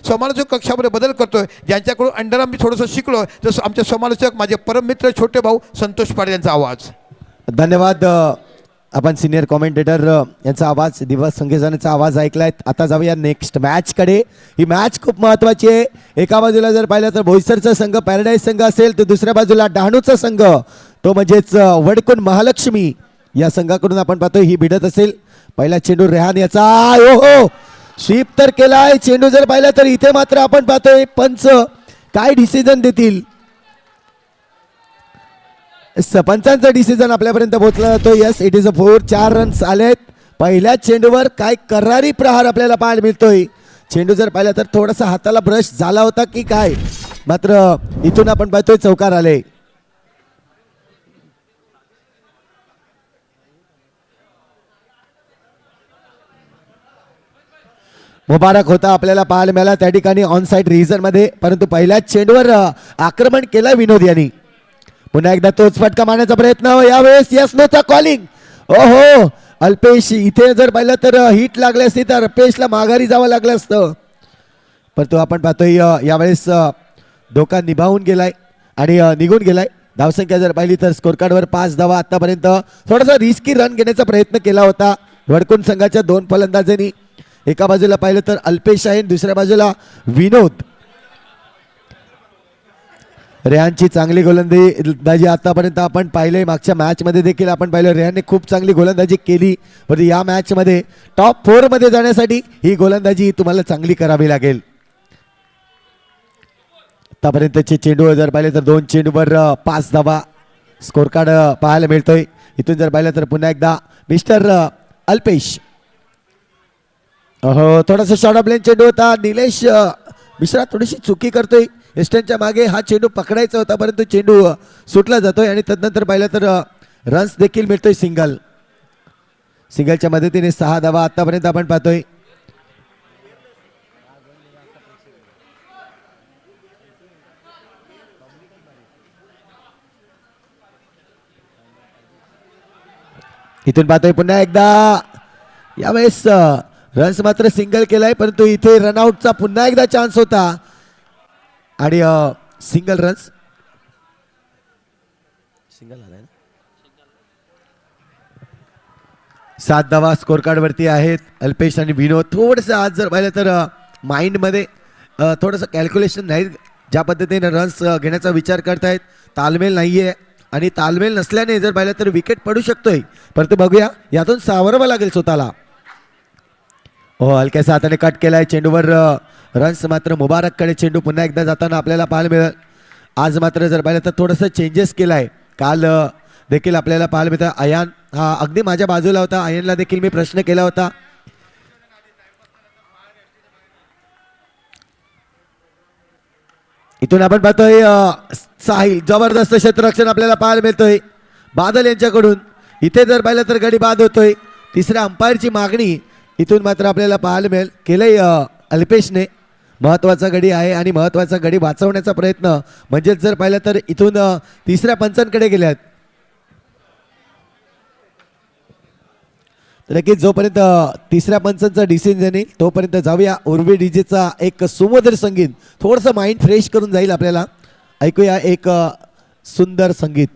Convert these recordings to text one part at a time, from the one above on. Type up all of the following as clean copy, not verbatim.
समालोचक कक्षामध्ये बदल करतोय, ज्यांच्याकडून अंडर मी थोडंसं शिकलो, तसं आमचे समालोचक माझे परममित्र छोटे भाऊ संतोष पाटील यांचा आवाज. धन्यवाद. आपण सिनियर कॉमेंटेटर यांचा आवाज, दिवस संघेजनाचा आवाज ऐकलाय. आता जाऊया नेक्स्ट मॅच कडे. ही मॅच खूप महत्वाची आहे. एका बाजूला जर पाहिलं तर बोईसरचा संघ पॅराडाईज संघ असेल, तर दुसऱ्या बाजूला डहाणूचा संघ तो म्हणजेच वडकुण महालक्ष्मी या संघाकडून आपण पाहतोय ही भिडत असेल. पहिला चेंडू रेहान याचा, ओहो स्वीप तर केलाय. चेंडू जर पाहिला तर इथे मात्र आपण पाहतोय पंच काय डिसिजन देतील. पंचांचा डिसिजन आपल्यापर्यंत पोहोचला जातो. Yes, it is a 4. 4 runs आलेत. पहिल्या चेंडूवर काय करारी प्रहार आपल्याला पाहायला मिळतोय. चेंडू जर पाहिला तर थोडासा हाताला ब्रश झाला होता की काय, मात्र इथून आपण पाहतोय चौकार आले. मुबारक होता आपल्याला पाहायला मिळाला त्या ठिकाणी ऑन साइड रिझन मध्ये, परंतु पहिल्याच चेंडूवर आक्रमण केलं विनोद यांनी. पुन्हा एकदा तोच फटका मारण्याचा प्रयत्न, यावेळेस यस नोचा कॉलिंग. ओहो अल्पेश, इथे जर पाहिलं तर हिट लागले असते तर अल्पेशला माघारी जावं लागलं असतं, परंतु आपण पाहतोय यावेळेस धोका निभावून गेलाय आणि निघून गेलाय. धावसंख्या जर पाहिली तर स्कोर कार्डवर 5 धावा. आतापर्यंत थोडासा रिस्की रन घेण्याचा प्रयत्न केला होता वडकुण संघाच्या 2 फलंदाजांनी. एका बाजूला पाहिलं तर अल्पेश आहे, दुसऱ्या बाजूला विनोद. रेहानची चांगली गोलंदाजी आतापर्यंत आपण पाहिले. मागच्या मॅच मध्ये देखील आपण पाहिलं रेहानने खूप चांगली गोलंदाजी केली, परंतु या मॅच मध्ये टॉप 4 मध्ये जाण्यासाठी ही गोलंदाजी तुम्हाला चांगली करावी लागेल. आतापर्यंतचे चेंडू जर पाहिले तर 2 चेंडूवर 5 धावा स्कोर कार्ड पाहायला मिळतोय. इथून जर पाहिलं तर पुन्हा एकदा मिस्टर अल्पेश, हो थोडासा शॉर्ट ऑफ लेन चेंडू होता. निलेश मिश्रा थोडीशी चुकी करतोय. एस्टनच्या मागे हा चेंडू पकडायचा होता, परंतु चेंडू सुटला जातोय आणि तदनंतर पाहिलं तर रन्स देखील मिळतोय. सिंगलच्या मदतीने 6 धावा आतापर्यंत आपण पाहतोय. इथून पाहतोय पुन्हा एकदा, यावेळेस रन्स मात्र सिंगल केलाय, परंतु इथे रनआउटचा पुन्हा एकदा चान्स होता आणि सिंगल रन्स. सिंगल आलाय ना. 7 धावा स्कोर कार्ड वरती आहेत. अल्पेश आणि विनोद थोडस आज जर पाहिलं तर माइंड मध्ये थोडंसं कॅल्क्युलेशन नाही, ज्या पद्धतीने रन्स घेण्याचा विचार करतायत. तालमेल नाहीये आणि तालमेल नसल्याने जर पाहिलं तर विकेट पडू शकतोय, परंतु बघूया यातून सावरावं लागेल स्वतःला. हो हलक्याचा हाताने कट केलाय चेंडूवर रन्स मात्र मुबारककडे चेंडू पुन्हा एकदा जाताना आपल्याला पाहायला मिळेल. आज मात्र जर पाहिलं तर थोडंसं चेंजेस केलाय. काल देखील आपल्याला पाहायला मिळतं अयान हा अगदी माझ्या बाजूला होता. अयानला देखील मी प्रश्न केला होता. इथून आपण पाहतोय साहिल जबरदस्त क्षेत्ररक्षण आपल्याला पाहायला मिळतोय बादल यांच्याकडून. इथे जर पाहिलं तर गडी बाद होतोय. तिसऱ्या अंपायरची मागणी इथून मात्र आपल्याला पाहायला मिळेल. केलंय अल्पेशने. महत्वाचा गडी आहे आणि महत्वाचा गडी वाचवण्याचा प्रयत्न म्हणजेच जर पाहिलं तर इथून तिसऱ्या पंचांकडे गेल्यात. तर नक्कीच जोपर्यंत तिसऱ्या पंचांचा डिसिजन येईल तोपर्यंत जाऊया उर्वी डीजेचा एक सुमधुर संगीत. थोडंसं माइंड फ्रेश करून जाईल आपल्याला. ऐकूया एक सुंदर संगीत.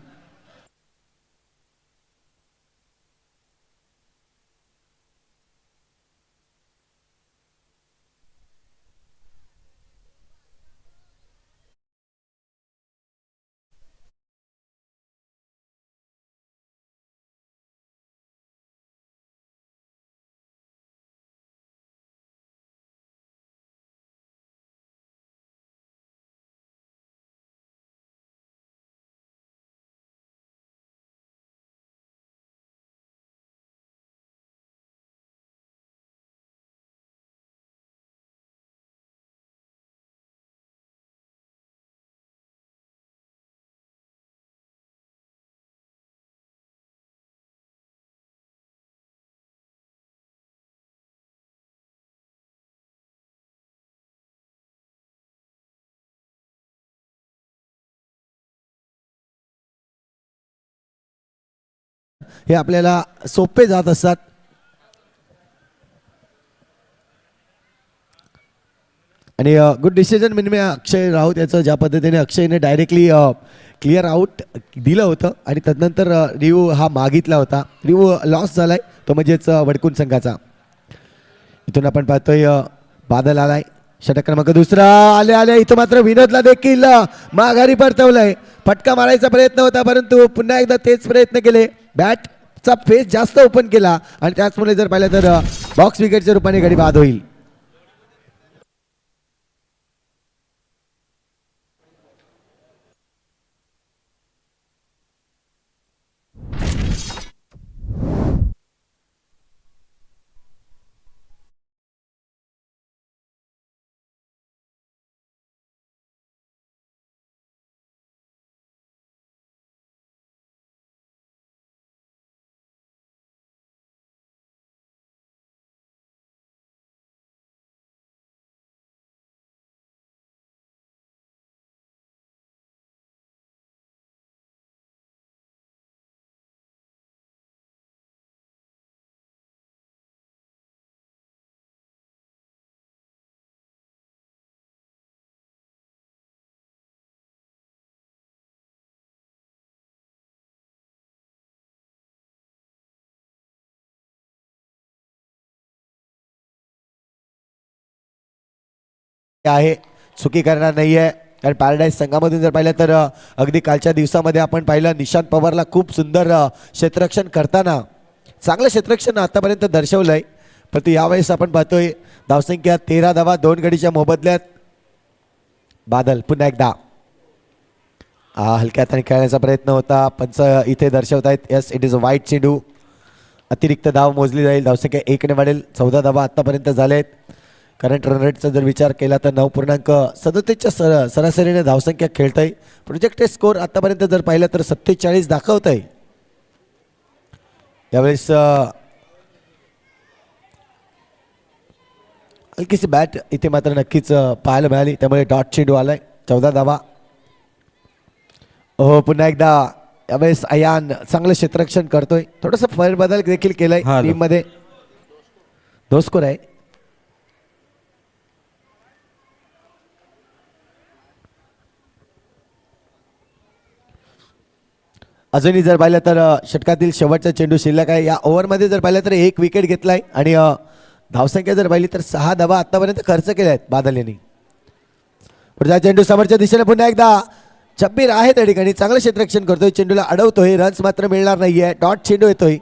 हे आपल्याला सोपे जात असतात. आणि गुड डिसिजन म्हणजे अक्षय राऊत याचं ज्या पद्धतीने अक्षयने डायरेक्टली क्लिअर आउट दिलं होतं आणि तदनंतर रिव्ह्यू हा मागितला होता. रिव्ह्यू लॉस झालाय तो म्हणजेच वडकुन संघाचा. इथून आपण पाहतोय बादल आलाय षटक क्रमांक दुसरा आले आले. इथं मात्र विनोदला देखील माघारी परतवलंय. फटका मारायचा प्रयत्न होता परंतु पुन्हा एकदा तेच प्रयत्न केले. बॅटचा फेस जास्त ओपन केला आणि त्याचमुळे जर पाहिलं तर बॉक्स विकेटच्या रूपाने गडी बाद होईल. आहे चुकी करणार नाहीये कारण पॅराडाईज संघामधून जर पाहिलं तर अगदी कालच्या दिवसामध्ये आपण पाहिलं निशांत पवारला खूप सुंदर क्षेत्ररक्षण करताना चांगलं क्षेत्ररक्षण आतापर्यंत दर्शवलंय. परंतु यावेळेस आपण पाहतोय धावसंख्या 13 धावा 2 गडीच्या मोबदल्यात. बादल पुन्हा एकदा हलक्या हाताने खेळण्याचा प्रयत्न होता. पंच इथे दर्शवतायत यस इट इज अ वाईट चेंडू. अतिरिक्त धाव मोजली जाईल. धावसंख्या 1 ने वाढेल. 14 धावा आतापर्यंत झालेत. करंट रन रेटचा जर विचार केला तर 9.37च्या सरासरीने धावसंख्या खेळतंय. प्रोजेक्टेड स्कोर आतापर्यंत जर पाहिलं तर 47 दाखवत आहे. यावेळेस हलकीशी बॅट इथे मात्र नक्कीच पाहायला मिळाली त्यामुळे डॉट चेंडू आलाय. 14 धावा. हो पुन्हा एकदा यावेळेस अयान चांगलं क्षेत्ररक्षण करतोय. थोडंसं फेरबदल देखील केलंय टीम मध्ये. 2 स्कोर आहे. अजूनही जर पाहिलं तर षटकातील शेवटचा चेंडू शिल्लक आहे. या ओव्हरमध्ये जर पाहिलं तर 1 विकेट घेतलाय आणि धावसंख्या जर पाहिली तर 6 धावा आतापर्यंत खर्च केल्या आहेत बादल यांनी. पुढचा चेंडू समोरच्या दिशेने पुन्हा एकदा शब्बीर आहे त्या ठिकाणी चांगलं क्षेत्ररक्षण करतोय. चेंडूला अडवतोय. रन्स मात्र मिळणार नाहीये. डॉट चेंडू येतोय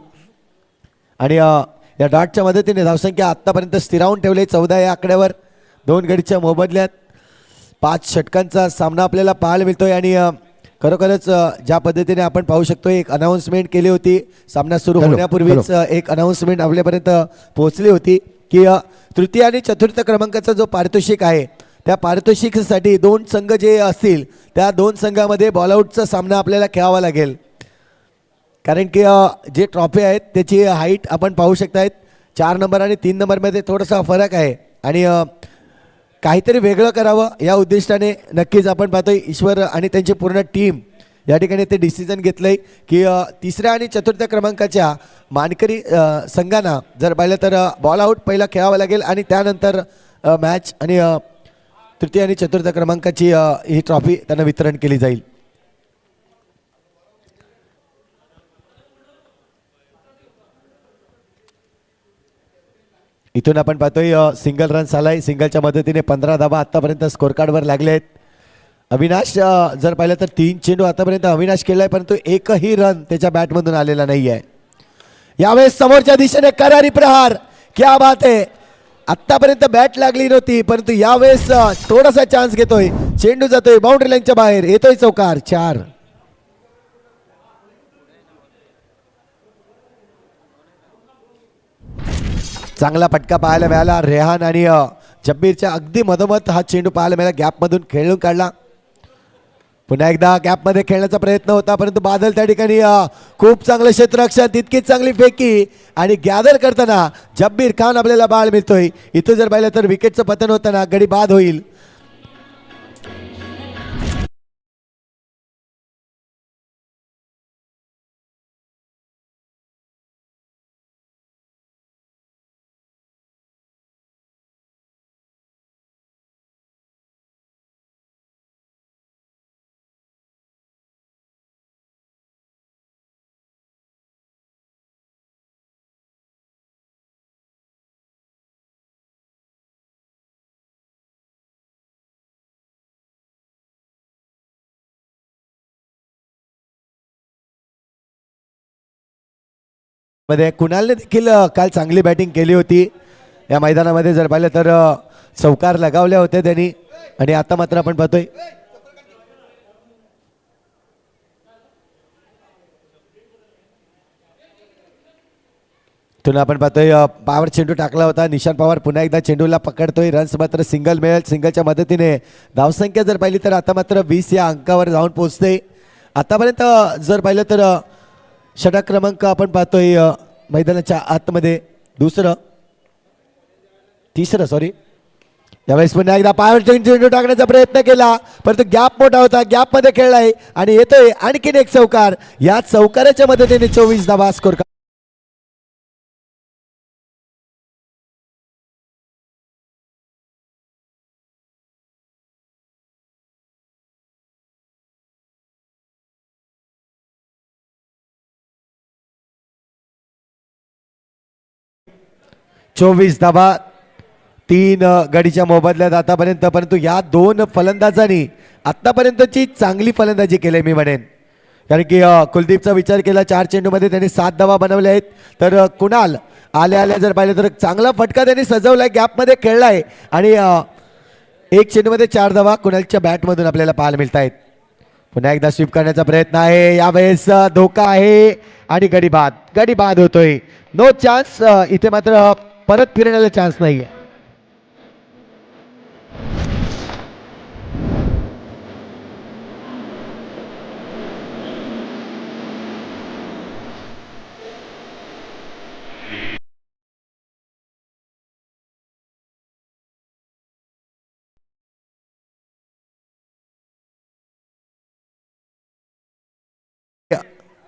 आणि या डॉटच्या मदतीने धावसंख्या आतापर्यंत स्थिरावून ठेवली 14 या आकड्यावर. 2 गडीच्या मोबदल्यात 5 षटकांचा सामना आपल्याला पाहायला मिळतोय आणि खरोखरच ज्या पद्धतीने आपण पाहू शकतो एक अनाऊन्समेंट केली होती सामना सुरू होण्यापूर्वीच एक अनाऊन्समेंट आपल्यापर्यंत पोहोचली होती की तृतीय आणि चतुर्थ क्रमांकाचा जो पारितोषिक आहे त्या पारितोषिकासाठी 2 संघ जे असतील त्या 2 संघामध्ये बॉलआउटचा सामना आपल्याला खेळावा लागेल. कारण की जे ट्रॉफी आहेत त्याची हाईट आपण पाहू शकतायत. 4 नंबर आणि 3 नंबरमध्ये थोडासा फरक आहे आणि काहीतरी वेगळं करावं या उद्दिष्टाने नक्कीच आपण पाहतोय ईश्वर आणि त्यांची पूर्ण टीम या ठिकाणी ते डिसिजन घेतलंय की तिसऱ्या आणि चतुर्थ क्रमांकाच्या मानकरी संघांना जर पाहिलं तर बॉल आउट पहिला खेळावं लागेल आणि त्यानंतर मॅच आणि तृतीय आणि चतुर्थ क्रमांकाची ही ट्रॉफी त्यांना वितरण केली जाईल. इथून आपण पाहतोय सिंगल रन आलाय. सिंगलच्या मदतीने 15 धावा आतापर्यंत स्कोर कार्डवर लागलेत. अविनाश जर पाहिलं तर 3 चेंडू आतापर्यंत अविनाश केलाय परंतु एकही रन त्याच्या बॅटमधून आलेला नाहीये. यावेळेस समोरच्या दिशेने करारी प्रहार. क्या बात आहे. आतापर्यंत बॅट लागली नव्हती परंतु यावेळेस थोडासा चान्स घेतोय. चेंडू जातोय बाउंड्री लाईनच्या बाहेर. येतोय चौकार. 4. चांगला फटका पाहायला मिळाला. रेहान आणि जब्बीरच्या अगदी मधोमध हा चेंडू पाहायला मिळाला. गॅपमधून खेळून काढला. पुन्हा एकदा गॅपमध्ये खेळण्याचा प्रयत्न होता परंतु बादल त्या ठिकाणी खूप चांगलं क्षेत्ररक्षण तितकीच चांगली फेकी आणि गॅदर करताना जब्बीर खान आपल्याला बाळ मिळतोय. इथं जर पाहिलं तर विकेटचं पतन होताना गडी बाद होईल. मध्ये कुणालने देखील काल चांगली बॅटिंग केली होती या मैदानामध्ये जर पाहिलं तर चौकार लगावल्या होत्या त्यांनी आणि आता मात्र आपण पाहतोय तुला आपण पाहतोय पॉवर चेंडू टाकला होता निशांत पवार पुन्हा एकदा चेंडूला पकडतोय रन्स मात्र सिंगल मिळेल सिंगलच्या मदतीने धावसंख्या जर पाहिली तर आता मात्र 20 या अंकावर जाऊन पोहोचते आतापर्यंत जर पाहिलं तर षटक क्रमांक आपण पाहतोय मैदानाच्या आतमध्ये तिसरं सॉरी यावेळेस पुन्हा एकदा पॉवर चेंडू टाकण्याचा प्रयत्न केला परंतु गॅप मोठा होता गॅपमध्ये खेळलाय आणि येतोय आणखीन एक चौकार या चौकाराच्या मदतीने 24 धावा स्कोर 24 धावा 3 गडीच्या मोबदल्यात आतापर्यंत परंतु या दोन फलंदाजांनी आतापर्यंतची चांगली फलंदाजी केली मी म्हणेन कारण की कुलदीपचा विचार केला 4 चेंडूमध्ये त्यांनी 7 धावा बनवल्या आहेत तर कुणाल आल्या जर पाहिलं तर चांगला फटका त्यांनी सजवलाय गॅपमध्ये खेळलाय आणि 1 चेंडूमध्ये 4 धावा कुणालच्या बॅटमधून आपल्याला पाहायला मिळत आहेत पुन्हा एकदा स्वीप करण्याचा प्रयत्न आहे यावेळेस धोका आहे आणि गडी बाद होतोय नो चान्स इथे मात्र परत फिरण्याला चान्स नाहीये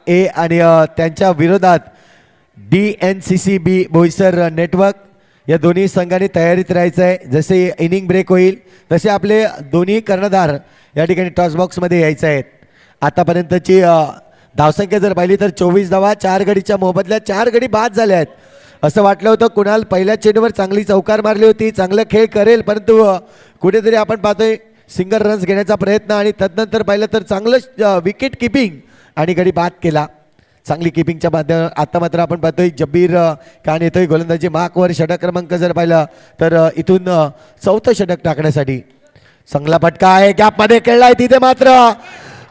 ए आणि त्यांच्या विरोधात DNCCB बोईसर नेटवर्क या दोन्ही संघांनी तयारीत राहायचं आहे जसे इनिंग ब्रेक होईल तसे आपले दोन्ही कर्णधार या ठिकाणी टॉस बॉक्समध्ये यायचे आहेत आतापर्यंतची धावसंख्या जर पाहिली तर 24 धावा 4 गडीच्या मोबदल्यात 4 गडी बाद झाले आहेत असं वाटलं होतं कुणाल पहिल्या चेंडूवर चांगली चौकार मारली होती चांगलं खेळ करेल परंतु कुठेतरी आपण पाहतोय सिंगल रन्स घेण्याचा प्रयत्न आणि तदनंतर पाहिलं तर चांगलं विकेट किपिंग आणि गडी बाद केला चांगली किपिंगच्या माध्यमात आता मात्र आपण पाहतोय जब्बीर खान येतोय गोलंदाजी मार्कवर षटक क्रमांक जर पाहिलं तर इथून 4थं षटक टाकण्यासाठी चांगला फटका आहे गॅपमध्ये खेळलाय तिथे मात्र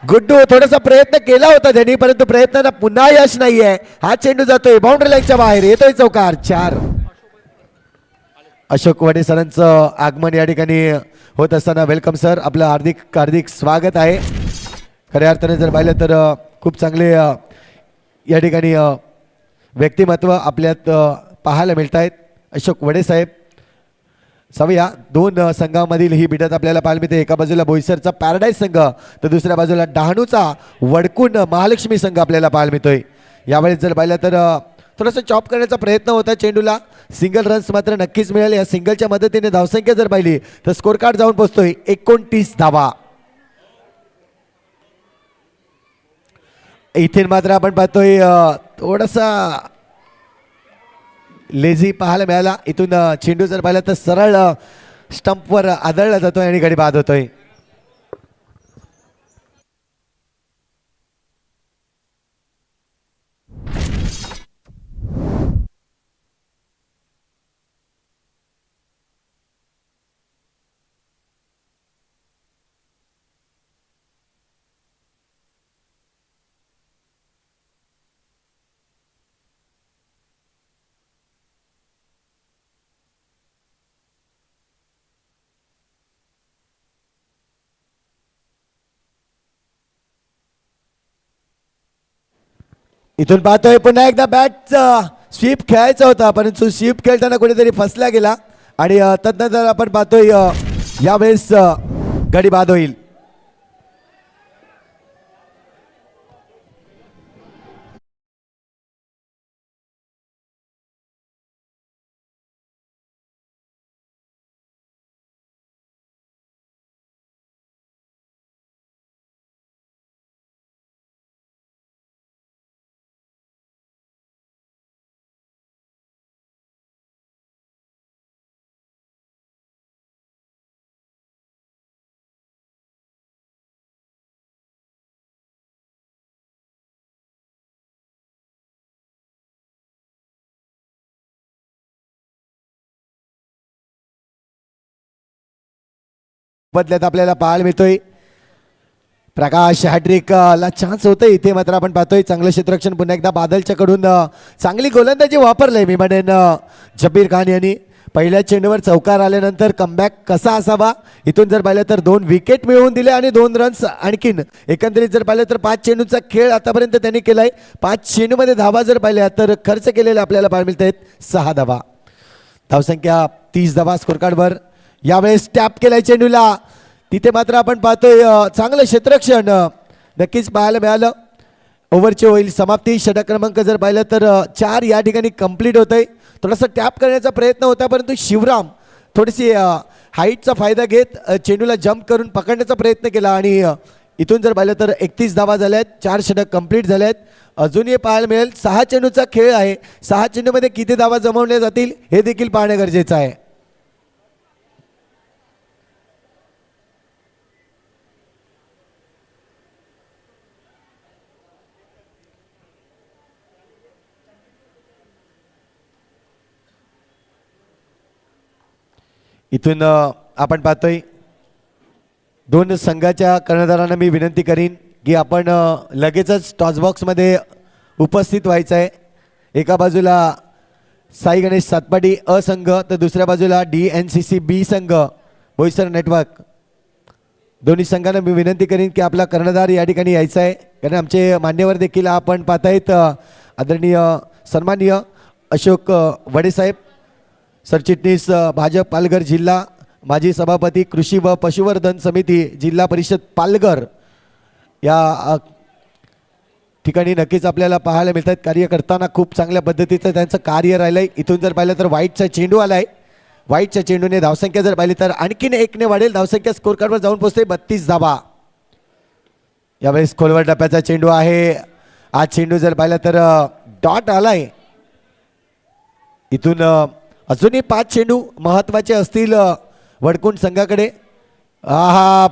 गुड्डू थोडासा प्रयत्न केला होता त्यांनी परंतु प्रयत्नाला पुन्हा यश नाहीये हा चेंडू जातोय बाउंड्री लाईनच्या बाहेर येतोय चौकार 4 अशोक वडे सरांचं आगमन या ठिकाणी होत असताना वेलकम सर आपलं हार्दिक स्वागत आहे खऱ्या अर्थाने जर पाहिलं तर खूप चांगले या ठिकाणी व्यक्तिमत्व आपल्यात पाहायला मिळत आहेत अशोक वडे साहेब सवया दोन संघामधील ही भिडत आपल्याला पाहायला मिळते एका बाजूला बोईसरचा पॅराडाईज संघ तर दुसऱ्या बाजूला डहाणूचा वडकुंड महालक्ष्मी संघ आपल्याला पाहायला मिळतोय यावेळेस जर पाहिलं तर थोडासा चॉप करण्याचा प्रयत्न होता चेंडूला सिंगल रन्स मात्र नक्कीच मिळाले या सिंगलच्या मदतीने धावसंख्या जर पाहिली तर स्कोर कार्ड जाऊन पोहोचतोय 29 धावा इथे मात्र आपण पाहतोय थोडासा लेझी पाहायला मिळाला इथून चेंडू जर पाहिला तर सरळ स्टंपवर आदळला जातोय आणि गडी बाद होतोय इथून पाहतोय पुन्हा एकदा बॅटचा स्वीप खेळायचा होता परंतु स्वीप खेळताना कुठेतरी फसला गेला आणि तदनंतर आपण पाहतोय यावेळेस गडी बाद होईल बदल्यात आपल्याला पाहायला मिळतोय. प्रकाश हॅट्रिक ला चान्स होतोय इथे, मात्र आपण पाहतोय चांगलं क्षेत्ररक्षण पुन्हा एकदा बादलच्या कडून. चांगली गोलंदाजी वापरलंय मी म्हणेन जब्बीर खान यांनी. पहिल्या चेंडूवर चौकार आल्यानंतर कमबॅक कसा असावा इथून जर पाहिलं तर 2 विकेट मिळवून दिले आणि 2 रन्स आणखीन. एकंदरीत जर पाहिलं तर 5 चेंडूचा खेळ आतापर्यंत त्यांनी केलाय. 5 चेंडूमध्ये धावा जर पाहिल्या तर खर्च केलेले आपल्याला पाहायला मिळत आहेत 6 धावा. धावसंख्या 30 धावा स्कोर कार्डवर. यावेळेस टॅप केलाय चेंडूला, तिथे मात्र आपण पाहतोय चांगलं क्षेत्ररक्षण नक्कीच पाहायला मिळालं. ओव्हरची होईल समाप्ती. षटक क्रमांक जर पाहिलं तर 4 या ठिकाणी कंप्लीट होत आहे. थोडासा टॅप करण्याचा प्रयत्न होता परंतु शिवराम थोडीशी हाईटचा फायदा घेत चेंडूला जम्प करून पकडण्याचा प्रयत्न केला आणि इथून जर पाहिलं तर 31 धावा झाल्या आहेत. 4 षटक कंप्लीट झाले आहेत. अजूनही पाहायला मिळेल 6 चेंडूचा खेळ आहे. 6 चेंडूमध्ये किती धावा जमवल्या जातील हे देखील पाहणं गरजेचं आहे. इथून आपण पाहतोय 2 संघाच्या कर्णधारांना मी विनंती करीन की आपण लगेचच टॉस बॉक्समध्ये उपस्थित व्हायचं आहे. एका बाजूला साई गणेश सातपाटी अ संघ तर दुसऱ्या बाजूला DNCC बी संघ बोईसर नेटवर्क. दोन्ही संघांना मी विनंती करीन की आपला कर्णधार या ठिकाणी यायचा आहे, कारण आमचे मान्यवर देखील आपण पाहतायत आदरणीय सन्माननीय अशोक वडेसाहेब सरचिटणीस भाजप पालघर जिल्हा, माजी सभापती कृषी व पशुवर्धन समिती जिल्हा परिषद पालघर या ठिकाणी नक्कीच आपल्याला पाहायला मिळतात. कार्य करताना खूप चांगल्या पद्धतीचं त्यांचं कार्य राहिलंय. इथून जर पाहिलं तर वाईटचा चेंडू आलाय. वाईटच्या चेंडूने धावसंख्या जर पाहिली तर आणखीन 1ने वाढेल. धावसंख्या स्कोर कार्डवर जाऊन पोहोचते 32 धावा. यावेळेस खोलवर टप्प्याचा चेंडू आहे. आज चेंडू जर पाहिला तर डॉट आलाय. इथून अजूनही 5 चेंडू महत्वाचे असतील वडकुंड संघाकडे.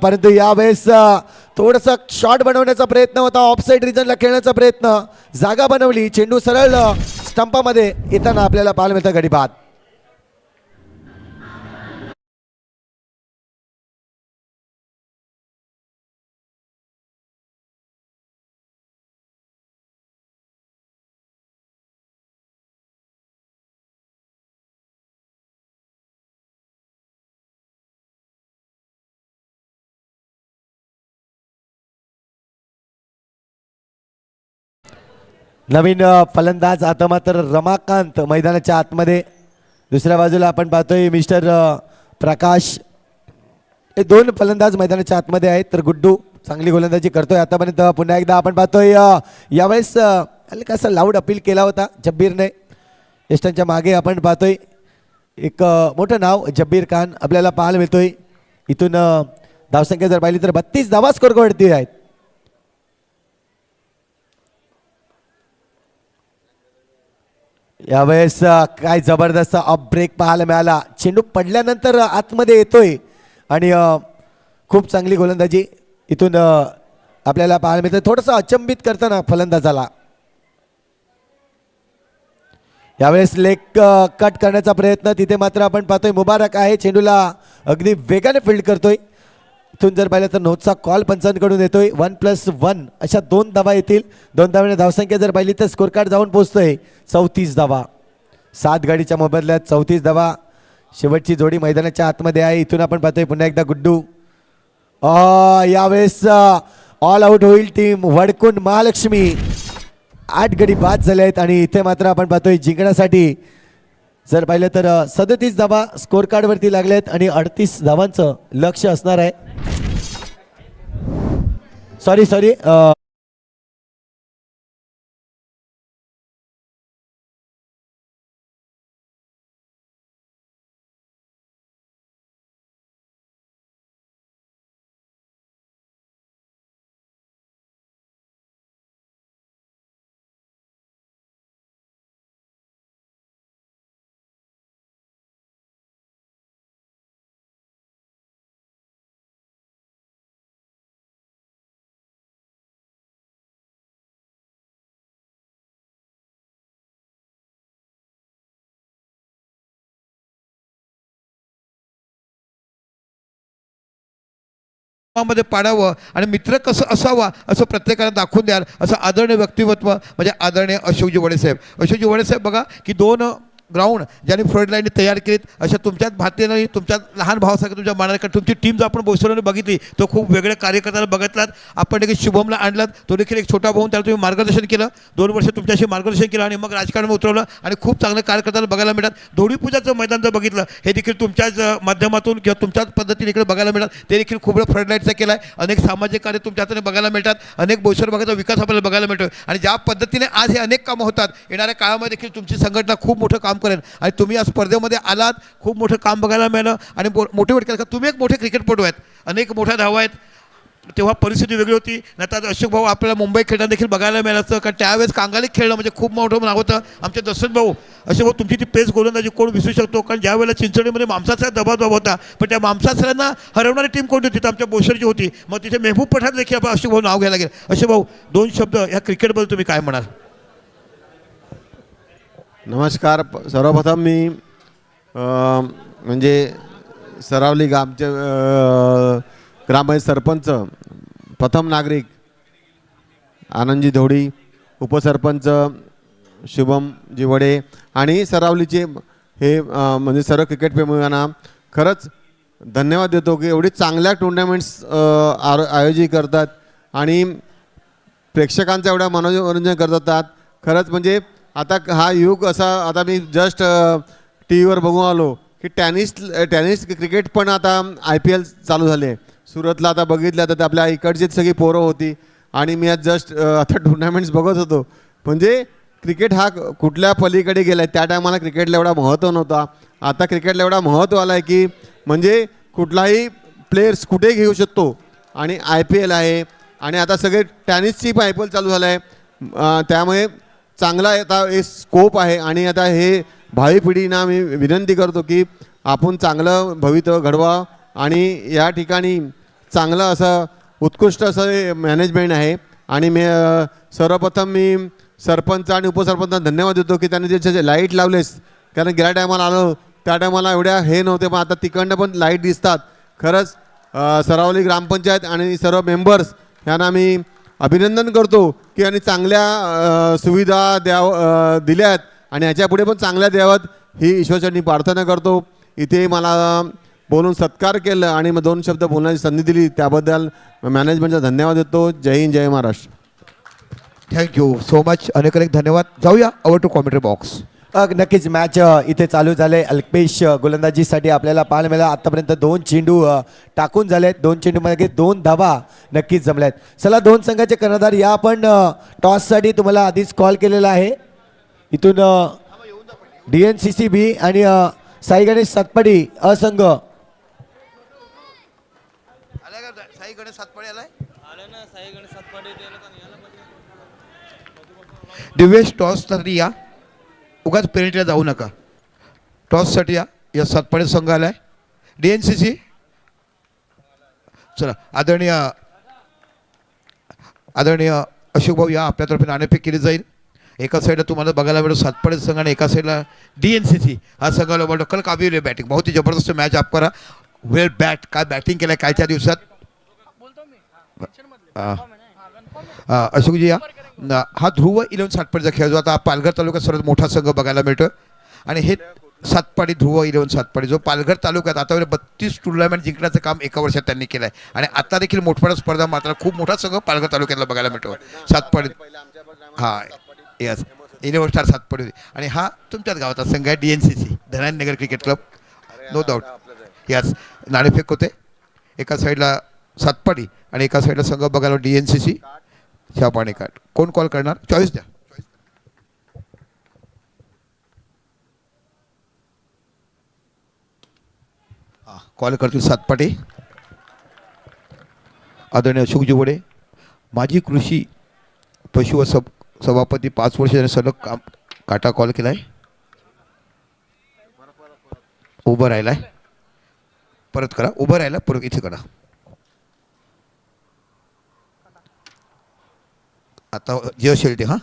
परंतु यावेळेस थोडंसं शॉट बनवण्याचा प्रयत्न होता. ऑफसाईड रिजनला खेळण्याचा प्रयत्न, जागा बनवली, चेंडू सरळ स्टंपामध्ये येताना आपल्याला पाहायला मिळतं गडीबाद. नवीन फलंदाज आता मात्र रमाकांत मैदानाच्या आतमध्ये. दुसऱ्या बाजूला आपण पाहतोय मिस्टर प्रकाश. हे 2 फलंदाज मैदानाच्या आतमध्ये आहेत. तर गुड्डू चांगली गोलंदाजी करतोय आतापर्यंत. पुन्हा एकदा आपण पाहतोय यावेळेस कसं लाऊड अपील केला होता जब्बीरने. यष्टांच्या मागे आपण पाहतोय एक मोठं नाव जब्बीर खान आपल्याला पाहायला मिळतोय. इथून धावसंख्या जर पाहिली तर 32 धावा स्कोर करते आहेत. यावेळेस काय जबरदस्त ऑफ ब्रेक पाहायला मिळाला. चेंडू पडल्यानंतर आतमध्ये येतोय आणि खूप चांगली गोलंदाजी इथून आपल्याला पाहायला मिळतं. थोडंसं अचंबित करताना फलंदाजाला. यावेळेस लेग कट करण्याचा प्रयत्न, तिथे मात्र आपण पाहतोय मुबारक आहे चेंडूला अगदी वेगाने फील्ड करतोय. इथून जर पाहिलं तर नोटचा कॉल पंचांकडून येतोय. 1+1 अशा 2 धावा येतील. 2 धावाने धावसंख्या जर पाहिली तर स्कोर कार्ड जाऊन पोहोचतोय 34 धावा. 7 गाडीच्या मोबदल्यात 34 धावा. शेवटची जोडी मैदानाच्या आतमध्ये आहे. इथून आपण पाहतोय पुन्हा एकदा गुड्डू. यावेळेस ऑल आउट होईल टीम वडकुंड महालक्ष्मी. 8 गडी बाद झाले आहेत आणि इथे मात्र आपण पाहतोय जिंकण्यासाठी जर पाहिलं तर 37 धावा स्कोर कार्डवरती लागल्यात आणि 38 धावांचं लक्ष असणार आहे. सॉरी मध्ये पाडावं आणि मित्र कसं असावा असं प्रत्येकाला दाखवून द्याल असं आदरणीय व्यक्तिमत्व म्हणजे आदरणीय अशोकजी वडेसाहेब. अशोकजी वडेसाहेब बघा की 2 ग्राउंड ज्यांनी फ्रंट लाईनने तयार केलीत अशा तुमच्याच भातीनं तुमच्या लहान भावासारखं तुमच्या मनाला तुमची टीम जर आपण बोसवल्याने बघितली तो खूप वेगळ्या कार्यकर्त्याला बघितलात. आपण देखील शुभमला आणलात, तो देखील एक छोटा भाऊन त्याला तुम्ही मार्गदर्शन केलं, 2 वर्ष तुमच्याशी मार्गदर्शन केलं आणि मग राजकारणात उतरवलं आणि खूप चांगल्या कार्यकर्त्याला बघायला मिळतात. धोडीपूजाचं मैदान जर बघितलं हे देखील तुमच्याच माध्यमातून किंवा तुमच्याच पद्धतीने इकडे बघायला मिळतात. ते देखील खूप वेळ फ्रंट लाईटचा केला आहे. अनेक सामाजिक कार्य तुमच्या हाताने बघायला मिळतात. अनेक बोईसर भागाचा विकास आपल्याला बघायला मिळतो आणि ज्या पद्धतीने आज हे अनेक कामं होतात येणाऱ्या काळामध्ये देखील तुमची संघटना खूप मोठं काम करेल आणि तुम्ही या स्पर्धेमध्ये आलात, खूप मोठं काम बघायला मिळालं आणि मोटिवेट केलं. तुम्ही एक मोठे क्रिकेटपटू आहेत, अनेक मोठ्या धावा आहेत. तेव्हा परिस्थिती वेगळी होती, नाही तर अशोक भाऊ आपल्याला मुंबई खेळताना देखील बघायला मिळालं असतं, कारण त्यावेळेस कांगाली खेळणं म्हणजे खूप मोठं नाव होतं. आमचे दशरथ भाऊ अशोक भाऊ तुमची ती पेस गोलंदाजी कोण विसरू शकतो, कारण ज्या वेळेला चिंचणीमध्ये मामसाचा दबाव होता पण त्या मामसासऱ्यांना हरवणारी टीम कोणती होती तर आमच्या बोसरची होती. मग तिथे मेहबूब पठाण देखील आपण अशोक भाऊ नाव घ्यायला गेलं. अशोक भाऊ 2 शब्द या क्रिकेटबद्दल तुम्ही काय म्हणाल? नमस्कार. सर्वप्रथम मी म्हणजे सरावली गावचे ग्रामपंचायत सरपंच, प्रथम नागरिक आनंदजी धोडी, उपसरपंच शुभमजी वडे आणि सरावलीचे हे म्हणजे सर्व क्रिकेट प्रेमींना खरंच धन्यवाद देतो की एवढी चांगल्या टुर्नामेंट्स आयोजित करतात आणि प्रेक्षकांचं एवढं मनोरंजन करतात. खरंच म्हणजे आता हा युग असा, आता मी जस्ट टी व्हीवर बघून आलो की टेनिस क्रिकेट पण आता IPL चालू झाले. सुरतला आता बघितलं तर आपल्या इकडचीच सगळी पोरं होती आणि मी आज जस्ट आता टुर्नामेंट्स बघत होतो. म्हणजे क्रिकेट हा कुठल्या पलीकडे गेला आहे. त्या टायमाला क्रिकेटला एवढा महत्त्व नव्हता, आता क्रिकेटला एवढा महत्त्व आला आहे की म्हणजे कुठलाही प्लेयर्स कुठे घेऊ शकतो आणि IPL आहे आणि आता सगळे टेनिसची पण IPL चालू झालं आहे. त्यामुळे चांगला आता हे स्कोप आहे आणि आता हे भावी पिढींना मी विनंती करतो की आपण चांगलं भवितव्य घडवा आणि या ठिकाणी चांगलं असं उत्कृष्ट असं मॅनेजमेंट आहे. आणि मी सर्वप्रथम मी सरपंच आणि उपसरपंचांना धन्यवाद देतो की त्यांनी त्याचे लाईट लावलेस, कारण गेल्या टायमाला आलो त्या टायमाला एवढ्या हे नव्हते पण आता तिकडनं पण लाईट दिसतात. खरंच सरावली ग्रामपंचायत आणि सर्व मेंबर्स यांना मी अभिनंदन करतो की आणि चांगल्या सुविधा दिल्यात आणि ह्याच्यापुढे पण चांगल्या द्याव्यात ही ईश्वरचरणी प्रार्थना करतो. इथे मला बोलून सत्कार केलं आणि मग 2 शब्द बोलण्याची संधी दिली त्याबद्दल मॅनेजमेंटचा धन्यवाद देतो. जय हिंद, जय महाराष्ट्र. थँक्यू सो मच, अनेक अनेक धन्यवाद. जाऊया अवर टू कॉमेंट्री बॉक्स. नक्कीच मॅच इथे चालू झाले. अल्पेश गोलंदाजीसाठी आपल्याला पाहायला मिळालं. आतापर्यंत 2 चेंडू टाकून झालेत, 2 चेंडूमध्ये 2 धावा नक्कीच जमल्यात. चला 2 संघाचे कर्णधार या. आपण टॉससाठी तुम्हाला आधीच कॉल केलेला आहे. इथून DNCCB आणि साई गणेश सातपाडी असंघ. दिव्येश टॉससाठी या, उगाच पेनल्टीला जाऊ नका. टॉससाठी या सातपाडी संघ आलाय. DNCC चला आदरणीय अशोक भाऊ या, आपल्यातर्फे नाणेफेक केली जाईल. एका साईडला तुम्हाला बघायला मिळतो सातपाडी संघ आणि एका साईडला DNCC हा संघाला बोलतो. कल काबिल बॅटिंग, बहुत ही जबरदस्त मॅच आप करा. वेल बॅट, काय बॅटिंग केलं कालच्या दिवसात. अशोकजी या. हा ध्रुव 11 सातपाडीचा खेळ जो आता पालघर तालुक्यात सर्वात मोठा संघ बघायला मिळतो आणि हे सातपाडी ध्रुव 11 सातपाडी जो पालघर तालुक्यात आतापर्यंत 32 टुर्नामेंट जिंकण्याचं काम एका वर्षात त्यांनी केलं आहे आणि आता देखील मोठमोठ्या स्पर्धा मात्र खूप मोठा संघ पालघर तालुक्यातला बघायला मिळतो. सातपाडी हां यस 11 स्टार सातपाडी होती आणि हा तुमच्याच गावाचा संघ आहे DNCC Dhananagar cricket club. No doubt yes. नाणेफेक होते. एका साईडला सातपाडी आणि एका साईडला संघ बघायला DNCC. चहा पाणी काट. कोण कॉल करणार? चॉईस द्या. कॉल करतील सातपाटी. आदरणीय अशोकजी वडे, माजी कृषी पशु सभापती, 5 वर्ष सलग काम काटा कॉल केलाय. उभं राहिलाय, परत करा. उभं राहिला परत इथे करा. आता जे असेल ते हां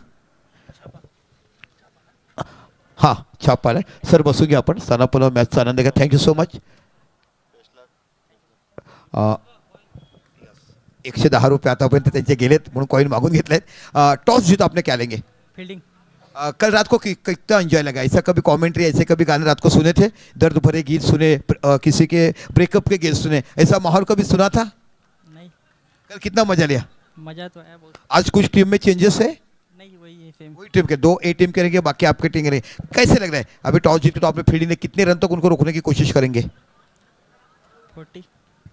छाप आलाय. सर बसू घ्या आपण. स्थानापन्न मॅचचा आनंद घ्या. Thank you so much. 110 रुपये आतापर्यंत त्यांचे गेलेत म्हणून कॉइन मागून घेतलेत. टॉस जीत आपने क्या लेंगे? फील्डिंग. कल रात को कितना एंजॉय लगा? ऐसा कभी कमेंट्री, ऐसे कभी गाने रात को सुने थे, दर्द भरे गीत सुने, किसी के ब्रेकअप के गीत सुने, ऐसा माहौल कभी सुना था? नहीं. कल कितना मजा लिया? मज़ा तो आया बहुत. आज कुछ टीम में चेंजेस है? नहीं वही है सेम. वही टीम के 2 ए टीम के रहेंगे, बाकी आपके टीम के रहेंगे. कैसे लग रहा है अभी टॉस जीत के तो आपने फील्डिंग ने कितने रन तक उनको रोकने की कोशिश करेंगे? 40.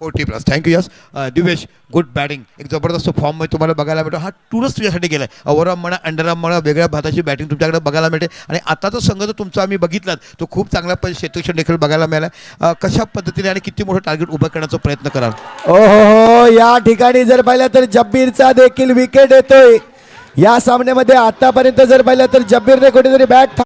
40+. Thank you. Yes Divesh, good batting. एक जबरदस्त फॉर्म मध्ये तुम्हाला बघायला मिळतो. हा टूरच तुझ्यासाठी गेलाय. ओव्हरऑल म्हणा, अंडरआर्म म्हणा, वेगळ्या भाताची बॅटिंग तुमच्याकडे बघायला मिळते. आणि आताचा संघ जर तुमचा आम्ही बघितलात तो खूप चांगला क्षेत्ररक्षण देखील बघायला मिळाला. कशा पद्धतीने आणि किती मोठं टार्गेट उभं करण्याचा प्रयत्न कराल? ओहो, या ठिकाणी जर पाहिलं तर जब्बीरचा देखील विकेट येतोय या सामन्यामध्ये. आतापर्यंत जर पाहिलं तर जब्बीरने कुठेतरी बॅट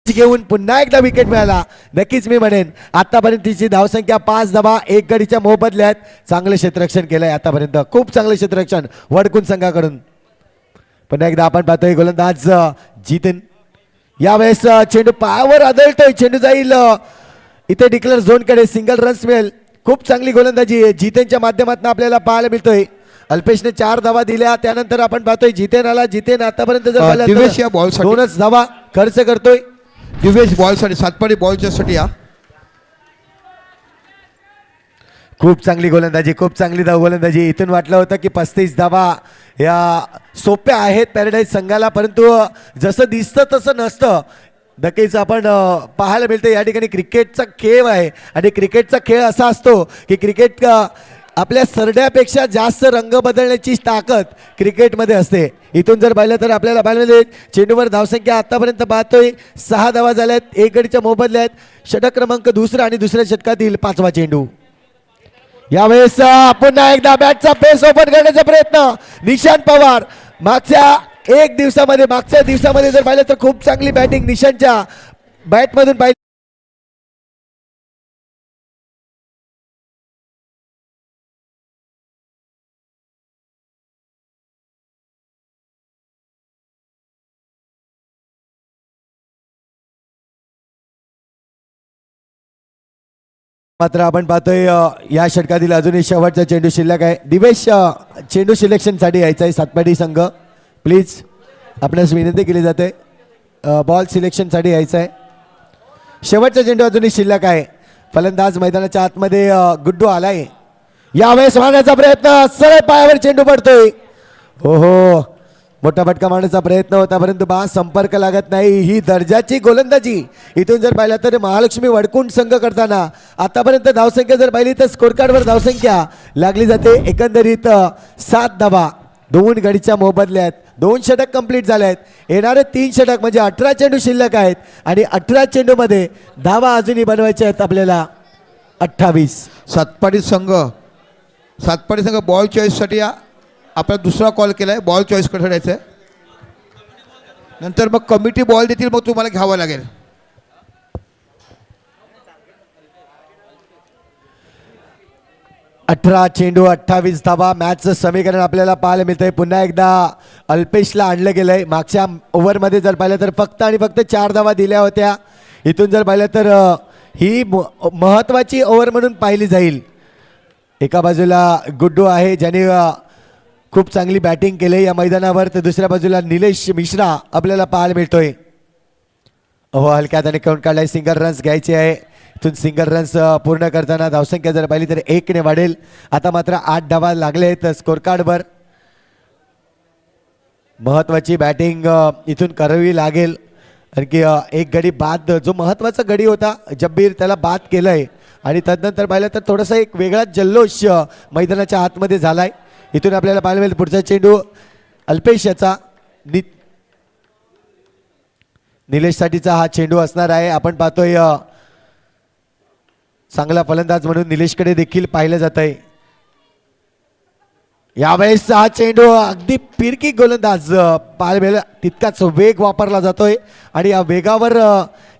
घेऊन पुन्हा एकदा विकेट मिळाला. नक्कीच मी म्हणेन आतापर्यंत तिची धावसंख्या 5 धावा 1 गडीच्या मोबदल्यात. चांगलं क्षेत्ररक्षण केलंय आतापर्यंत, खूप चांगलं क्षेत्ररक्षण वडकुन संघाकडून. पुन्हा एकदा आपण पाहतोय गोलंदाज जितेन. यावेळेस चेंडू पायावर आदळतोय, चेंडू जाईल इथे डिक्लेअर झोनकडे, सिंगल रन्स मिळेल. खूप चांगली गोलंदाजी जितेनच्या माध्यमातून आपल्याला पाहायला मिळतोय. अल्पेशने 4 धावा दिल्या, त्यानंतर आपण पाहतोय जितेन आला. जितेन आतापर्यंत जर पाहिलं दिवेश या बॉलसाठी- 2च धावा खर्च करतोय. दिवेश बॉलसाठी, सातपाडी बॉलच्यासाठी या. खूप चांगली गोलंदाजी, खूप चांगली गोलंदाजी. इथून वाटलं होतं की 35 धावा या सोप्या आहेत पॅराडाईज संघाला, परंतु जसं दिसतं तसं नसतं. नक्कीच आपण पाहायला मिळतं या ठिकाणी क्रिकेटचा खेळ आहे आणि क्रिकेटचा खेळ असा असतो की क्रिकेट आपल्या सरड्यापेक्षा जास्त रंग बदलण्याची ताकद क्रिकेटमध्ये असते. इथून जर पाहिलं तर आपल्याला पाहायला मिळेल चेंडूवर धावसंख्या आतापर्यंत पाहतोय 6 धावा झाल्यात, 1 गडीच्या मोबदल्यात. षटक क्रमांक 2 आणि दुसऱ्या षटकातील 5वा चेंडू. यावेळेस पुन्हा एकदा बॅटचा पेस ओपन करण्याचा प्रयत्न. निशांत पवार मागच्या दिवसामध्ये जर पाहिलं तर खूप चांगली बॅटिंग निशांतच्या बॅटमधून पाहिली. मात्र आपण पाहतोय या षटकातील अजूनही शेवटचा चेंडू शिल्लक आहे. दिवेश, चेंडू सिलेक्शनसाठी यायचा आहे सातपाडी संघ, प्लीज आपणास विनंती केली जाते. बॉल सिलेक्शनसाठी यायचं आहे. शेवटचा चेंडू अजूनही शिल्लक आहे. फलंदाज मैदानाच्या आतमध्ये गुड्डू आलाय. यावेळेस मारण्याचा प्रयत्न, सरळ पायावर चेंडू पडतोय. हो हो, मोठा फटका मारण्याचा प्रयत्न होता परंतु संपर्क लागत नाही. ही दर्जाची गोलंदाजी इथून जर पाहिलं तर महालक्ष्मी वडकुंड संघ करताना आतापर्यंत धावसंख्या जर पाहिली तर स्कोर कार्डवर धावसंख्या लागली जाते. एकंदरीत 7 धावा 2 गडीच्या मोबदल्यात, 2 षटक कंप्लीट झाल्यात. येणारे 3 षटक म्हणजे 18 चेंडू शिल्लक आहेत आणि 18 चेंडूमध्ये धावा अजूनही बनवायच्या आहेत आपल्याला 28. सातपाडी संघ बॉल चॉईससाठी या. आपला दुसरा कॉल केलाय, बॉल चॉईस करायचं आहे. नंतर मग कमिटी बॉल देतील, मग तुम्हाला घ्यावं लागेल. अठरा चेंडू 28 धावा. मॅचचं समीकरण आपल्याला पाहायला मिळतंय. पुन्हा एकदा अल्पेशला आणलं गेलंय. मागच्या ओव्हरमध्ये जर पाहिलं तर फक्त आणि फक्त 4 धावा दिल्या होत्या. इथून जर पाहिलं तर ही महत्त्वाची ओव्हर म्हणून पाहिली जाईल. एका बाजूला गुड्डू आहे ज्याने खूप चांगली बॅटिंग केली या मैदानावर, तर दुसऱ्या बाजूला निलेश मिश्रा आपल्याला पाहायला मिळतोय. हलक्यात आणि काउंट काढलाय. सिंगल रन्स घ्यायचे आहे. इथून सिंगल रन्स पूर्ण करताना धावसंख्या जर पाहिली तर 1 ने वाढेल. आता मात्र 8 धावा लागलेत स्कोर कार्डवर. महत्वाची बॅटिंग इथून करावी लागेल. आणखी एक गडी बाद, जो महत्वाचा गडी होता जब्बीर, त्याला बाद केलंय. आणि तदनंतर पाहिलं तर थोडासा एक वेगळा जल्लोष मैदानाच्या आतमध्ये झालाय. इथून आपल्याला पाहायला मिळेल पुढचा चेंडू अल्पेश याचा. निलेश साठीचा हा चेंडू असणार आहे. आपण पाहतोय चांगला फलंदाज म्हणून निलेशकडे देखील पाहिलं जात आहे. यावेळेस हा चेंडू अगदी फिरकी गोलंदाज पाहायला मिळेल, तितकाच वेग वापरला जातोय आणि या वेगावर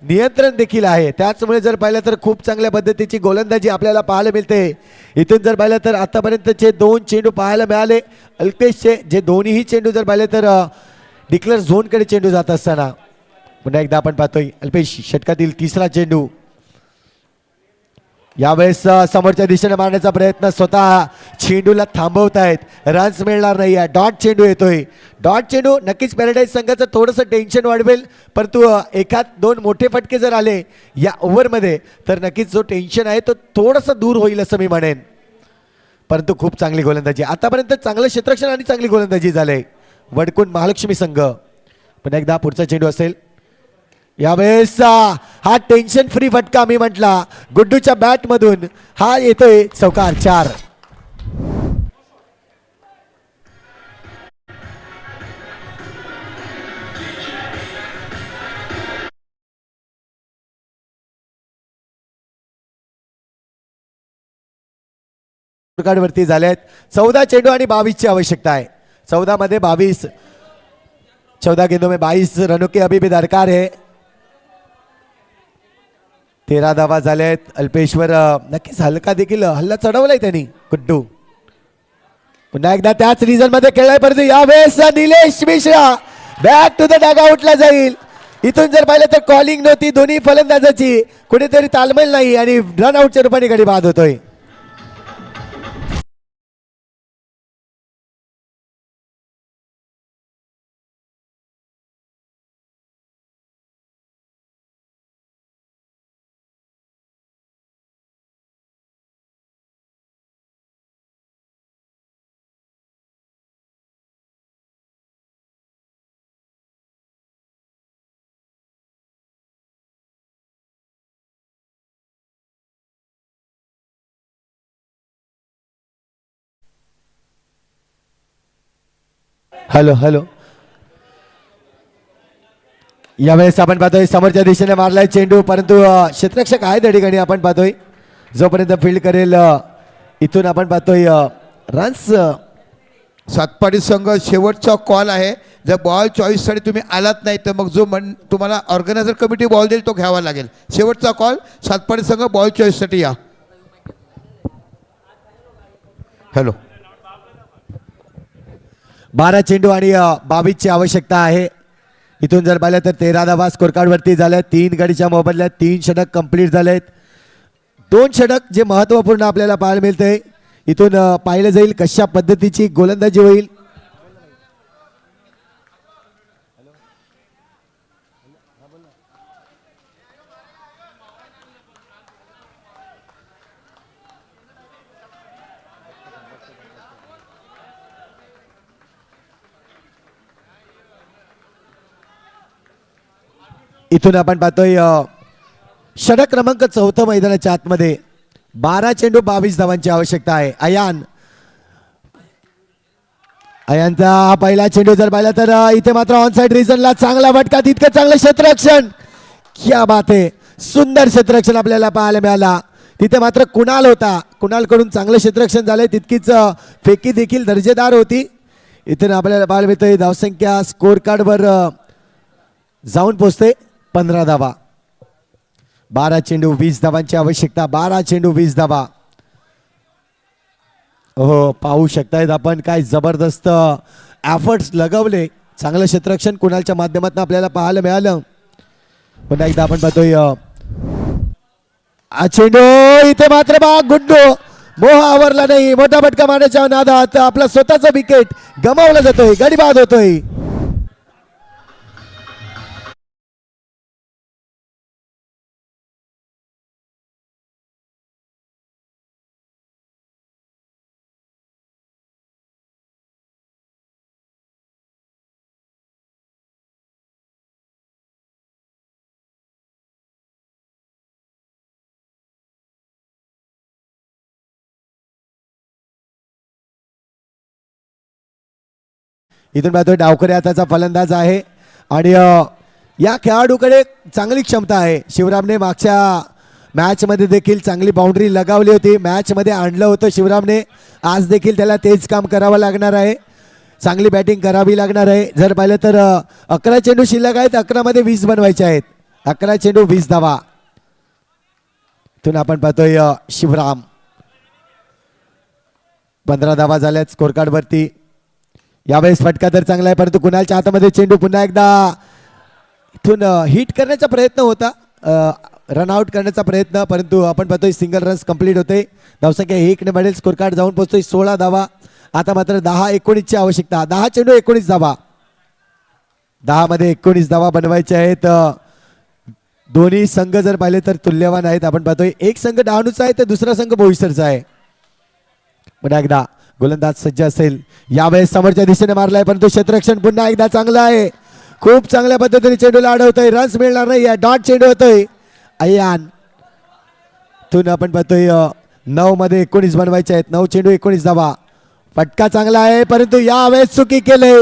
नियंत्रण देखील आहे. त्याचमुळे जर पाहिलं तर खूप चांगल्या पद्धतीची गोलंदाजी आपल्याला पाहायला मिळते. इथून जर पाहिलं तर आतापर्यंतचे 2 चेंडू पाहायला मिळाले अल्पेशचे, जे दोन्ही चेंडू जर पाहिले तर डिक्लेअर झोनकडे चेंडू जात असताना. पुन्हा एकदा आपण पाहतोय अल्पेश षटकातील 3रा चेंडू. यावेळेस समोरच्या दिशेने मारण्याचा प्रयत्न, स्वतः चेंडूला थांबवतायत, रन्स मिळणार नाही आहे. डॉट चेंडू येतोय. डॉट चेंडू नक्कीच पॅराडाईज संघाचं थोडंसं टेन्शन वाढवेल, परंतु एखाद 2 मोठे फटके जर आले या ओव्हरमध्ये तर नक्कीच जो टेन्शन आहे तो थोडंसं दूर होईल असं मी म्हणेन. परंतु खूप चांगली गोलंदाजी आतापर्यंत, चांगलं क्षेत्ररक्षण आणि चांगली गोलंदाजी झाले वडकुंड महालक्ष्मी संघ. पण एकदा पुढचा चेंडू असेल. यावेळेस हा टेन्शन फ्री फटका मी म्हटला गुड्डूच्या बॅट मधून हा येतोय चौकार 4. वरती झालेत 14 चेंडू आणि 22 ची आवश्यकता आहे. 14 मध्ये 22, 14 गेंदों में 22 रनों के अभी भी दरकार है. 13 धावा झाल्यात. अल्पेश्वर नक्कीच हलका देखील हल्ला चढवलाय त्यांनी गुड्डू. पुन्हा एकदा त्याच रिझन मध्ये खेळलाय, परंतु यावेळेस Nilesh Mishra back to the डगआउटला जाईल. इथून जर पाहिलं तर कॉलिंग नव्हती दोन्ही फलंदाजाची, कुठेतरी तालमेल नाही आणि रन आउटच्या रूपाने गडी बाद होतोय. Hello hello. यावेळेस आपण पाहतोय समोरच्या दिशेने मारलाय चेंडू, परंतु क्षेत्ररक्षक आहे त्या ठिकाणी. आपण पाहतोय जोपर्यंत फील्ड करेल इथून आपण पाहतोय रन्स. सातपाडी संघ शेवटचा कॉल आहे. जर बॉल चॉईससाठी तुम्ही आलात नाही तर मग जो तुम्हाला ऑर्गनायझर कमिटी बॉल देईल तो घ्यावा लागेल. शेवटचा कॉल, सातपाडी संघ बॉल चॉईससाठी या. हॅलो. 12 चेंडू आणि 22 ची आवश्यकता आहे. इथून जर पाहिलं तर 13 धावा स्कोर कार्ड वरती झाल्या. 3 गडीच्या मोबदल्यात 3 षटक कंप्लीट झालेत. 2 षटक जे महत्वपूर्ण आपल्याला पाहायला मिळते. इथून पाहिलं जाईल कशा पद्धतीची गोलंदाजी होईल. इथून आपण पाहतोय षटक क्रमांक 4 मैदानाच्या आतमध्ये 12 चेंडू 22 धावांची आवश्यकता आहे. अयानचा हा पहिला चेंडू जर पाहिला तर इथे मात्र ऑन साइड रिजनला चांगला फटका, तितकं चांगलं क्षेत्ररक्षण. क्या बात आहे, सुंदर क्षेत्ररक्षण आपल्याला पाहायला मिळाला. तिथे मात्र कुणाल होता, कुणालकडून चांगलं क्षेत्ररक्षण झालंय, तितकीच फेकी देखील दर्जेदार होती. इथून आपल्याला पाहायला मिळतोय धावसंख्या स्कोर कार्डवर जाऊन पोहोचते 15 धावा. 12 चेंडू 20 धावांची आवश्यकता. 12 चेंडू 20 धावा. हो, पाहू शकतायत आपण काय जबरदस्त एफर्ट्स लगवले. चांगलं क्षेत्ररक्षण कुणालच्या माध्यमातून आपल्याला पाहायला मिळालं. पुन्हा एकदा आपण पाहतोय चेंडू इथे मात्र गुड्डू मोह आवरला नाही. मोठा फटका मारण्याच्या नादात आपला स्वतःचा विकेट गमावला जातोय, गडी बाद होतोय. इथून पाहतोय डावखरे हाताचा फलंदाज आहे आणि या खेळाडूकडे चांगली क्षमता आहे. शिवरामने मागच्या मॅचमध्ये देखील चांगली बाउंड्री लगावली होती, मॅचमध्ये आणलं होतं शिवरामने. आज देखील त्याला तेच काम करावं लागणार आहे, चांगली बॅटिंग करावी लागणार आहे. जर पाहिलं तर 11 चेंडू शिल्लक आहेत, 11 मध्ये 20 बनवायचे आहेत. 11 चेंडू 20 धावा. इथून आपण पाहतोय शिवराम 15 धावा झाल्यात स्कोर कार्ड वरती. यावेळेस फटका तर चांगला आहे, परंतु कुणालच्या हातामध्ये चेंडू पुन्हा एकदा इथून हिट करण्याचा प्रयत्न होता, रनआउट करण्याचा प्रयत्न, परंतु आपण पाहतोय सिंगल रन्स कंप्लीट होते. धावसंख्या 1 ने वाढेल, स्कोर कार्ड जाऊन पोहोचतोय 16 धावा. आता मात्र 10-19 ची आवश्यकता. 10 चेंडू 19 धावा. 10 मध्ये 19 धावा बनवायचे आहेत. दोन्ही संघ जर पाहिले तर तुल्यवान आहेत. आपण पाहतोय एक संघ डहाणूचा आहे तर दुसरा संघ बोईसरचा आहे. पुन्हा एकदा गोलंदाज सज्ज असेल, यावेळेस समोरच्या दिशेने मारलाय, परंतु क्षेत्ररक्षण पुन्हा एकदा चांगलं आहे. खूप चांगल्या पद्धतीने चेंडूला अडवतोय, रन्स मिळणार नाही. डॉट चेंडू होतोय. अय्यान तून आपण पाहतोय 9 मध्ये 19 बनवायचे आहेत. 9 चेंडू 19 धावा. फटका चांगला आहे, परंतु यावेळेस चुकी केले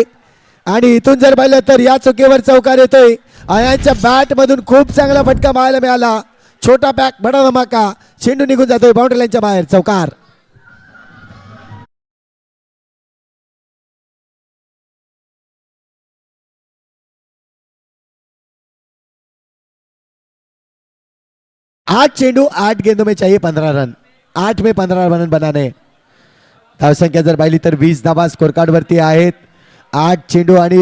आणि इथून जर पाहिलं तर या चुकीवर चौकार येतोय. अय्यानच्या बॅट मधून खूप चांगला फटका पाहायला मिळाला. छोटा पॅक बडा धमाका, चेंडू निघून जातोय बाउंड्री लाईनच्या बाहेर. चौकार. आठ चेंडू 8 गेंदों में चाहिए 15 रन. 8 में 15 रन बनाने. धावसंख्या जर पाहिली तर 20 धावा स्कोर कार्ड वरती आहेत. 8 चेंडू आणि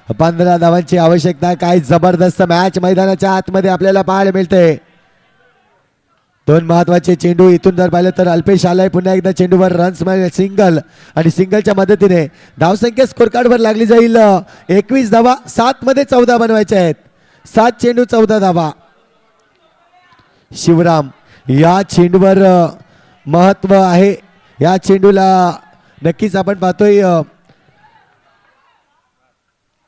15 धावांची आवश्यकता. काय जबरदस्त मॅच मैदानाच्या आतमध्ये आपल्याला पाहायला मिळते. 2 महत्वाचे चेंडू इथून जर पाहिलं तर अल्पेश आलाय, पुन्हा एकदा चेंडूवर रन्स मिळेल सिंगल आणि सिंगलच्या मदतीने धावसंख्या स्कोर कार्ड वर लागली जाईल 21 धावा. 7 मध्ये 14 बनवायचे आहेत. 7 चेंडू 14 धावा. शिवराम या चेंडूवर महत्व आहे. या चेंडूला नक्कीच आपण पाहतोय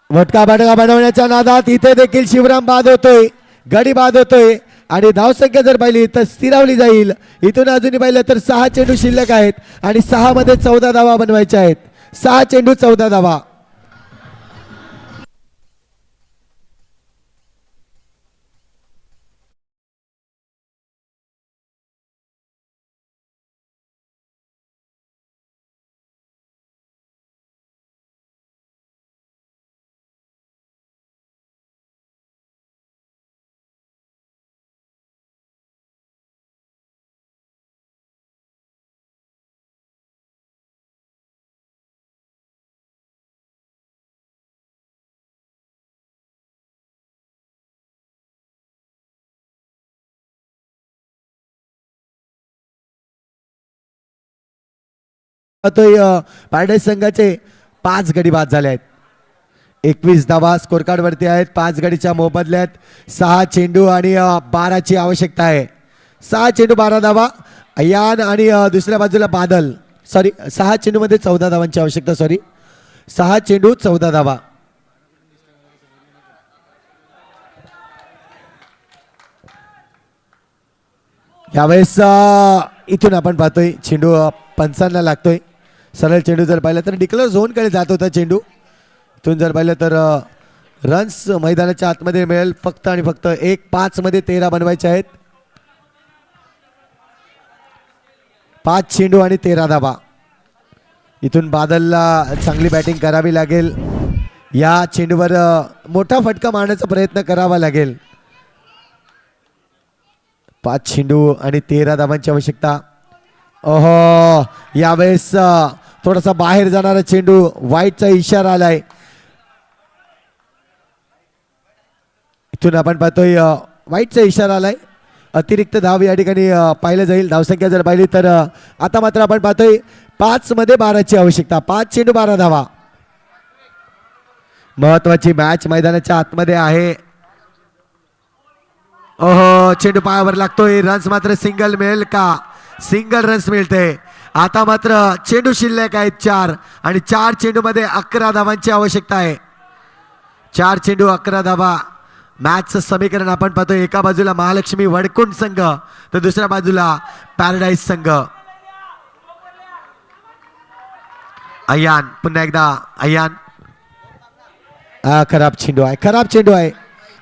वटका बटका बनवण्याच्या नादात इथे देखील शिवराम बाद होतोय, गडी बाद होतोय आणि धावसंख्या जर पाहिली तर स्थिरावली जाईल. इथून अजूनही पाहिलं तर 6 चेंडू शिल्लक आहेत आणि 6 मध्ये 14 धावा बनवायच्या आहेत. 6 चेंडू 14 धावा. पॅराडाईज संघाचे 5 गडी बाद झाले आहेत. 21 धावा स्कोर कार्ड वरती आहेत. 5 गडीच्या मोबदल्यात 6 चेंडू आणि 12 ची आवश्यकता आहे. 6 चेंडू 12 धावा. अयान आणि दुसऱ्या बाजूला बादल, सॉरी 6 चेंडू मध्ये 14 धावांची आवश्यकता. सॉरी 6 चेंडू 14 धावा. यावेळेस इथून आपण पाहतोय चेंडू पंचांना लागतोय. सरळ चेंडू जर पाहिलं तर डिक्लेअर झोन कडे जात होता चेंडू. इथून जर पाहिलं तर रन्स मैदानाच्या आतमध्ये मिळेल फक्त आणि फक्त 5 मध्ये 13 बनवायचे आहेत. 5 चेंडू आणि 13 धावा. इथून बादलला चांगली बॅटिंग करावी लागेल. या चेंडूवर मोठा फटका मारण्याचा प्रयत्न करावा लागेल. 5 चेंडू आणि 13 धावांची आवश्यकता. ओहो, यावेळेस थोडासा बाहेर जाणारा चेंडू, वाईटचा इशारा आलाय. इथून आपण पाहतोय वाईटचा इशारा आलाय. अतिरिक्त धाव या ठिकाणी पाहिलं जाईल. धावसंख्या जर पाहिली तर आता मात्र आपण पाहतोय 5 मध्ये 12 ची आवश्यकता. 5 चेंडू 12 धावा. महत्वाची मॅच मैदानाच्या आतमध्ये आहे. ओहो, चेंडू पायावर लागतोय. रन्स मात्र सिंगल मिळेल का? सिंगल रन्स मिळते. आता मात्र चेंडू शिल्लक आहेत 4 आणि 4 चेंडू मध्ये 11 धावांची आवश्यकता आहे. 4 चेंडू 11 धावा. मॅचचं समीकरण आपण पाहतोय. एका बाजूला महालक्ष्मी वडकुंड संघ तर दुसऱ्या बाजूला पॅराडाईज संघ. अयान पुन्हा एकदा अयान खराब चेंडू आहे, खराब चेंडू आहे.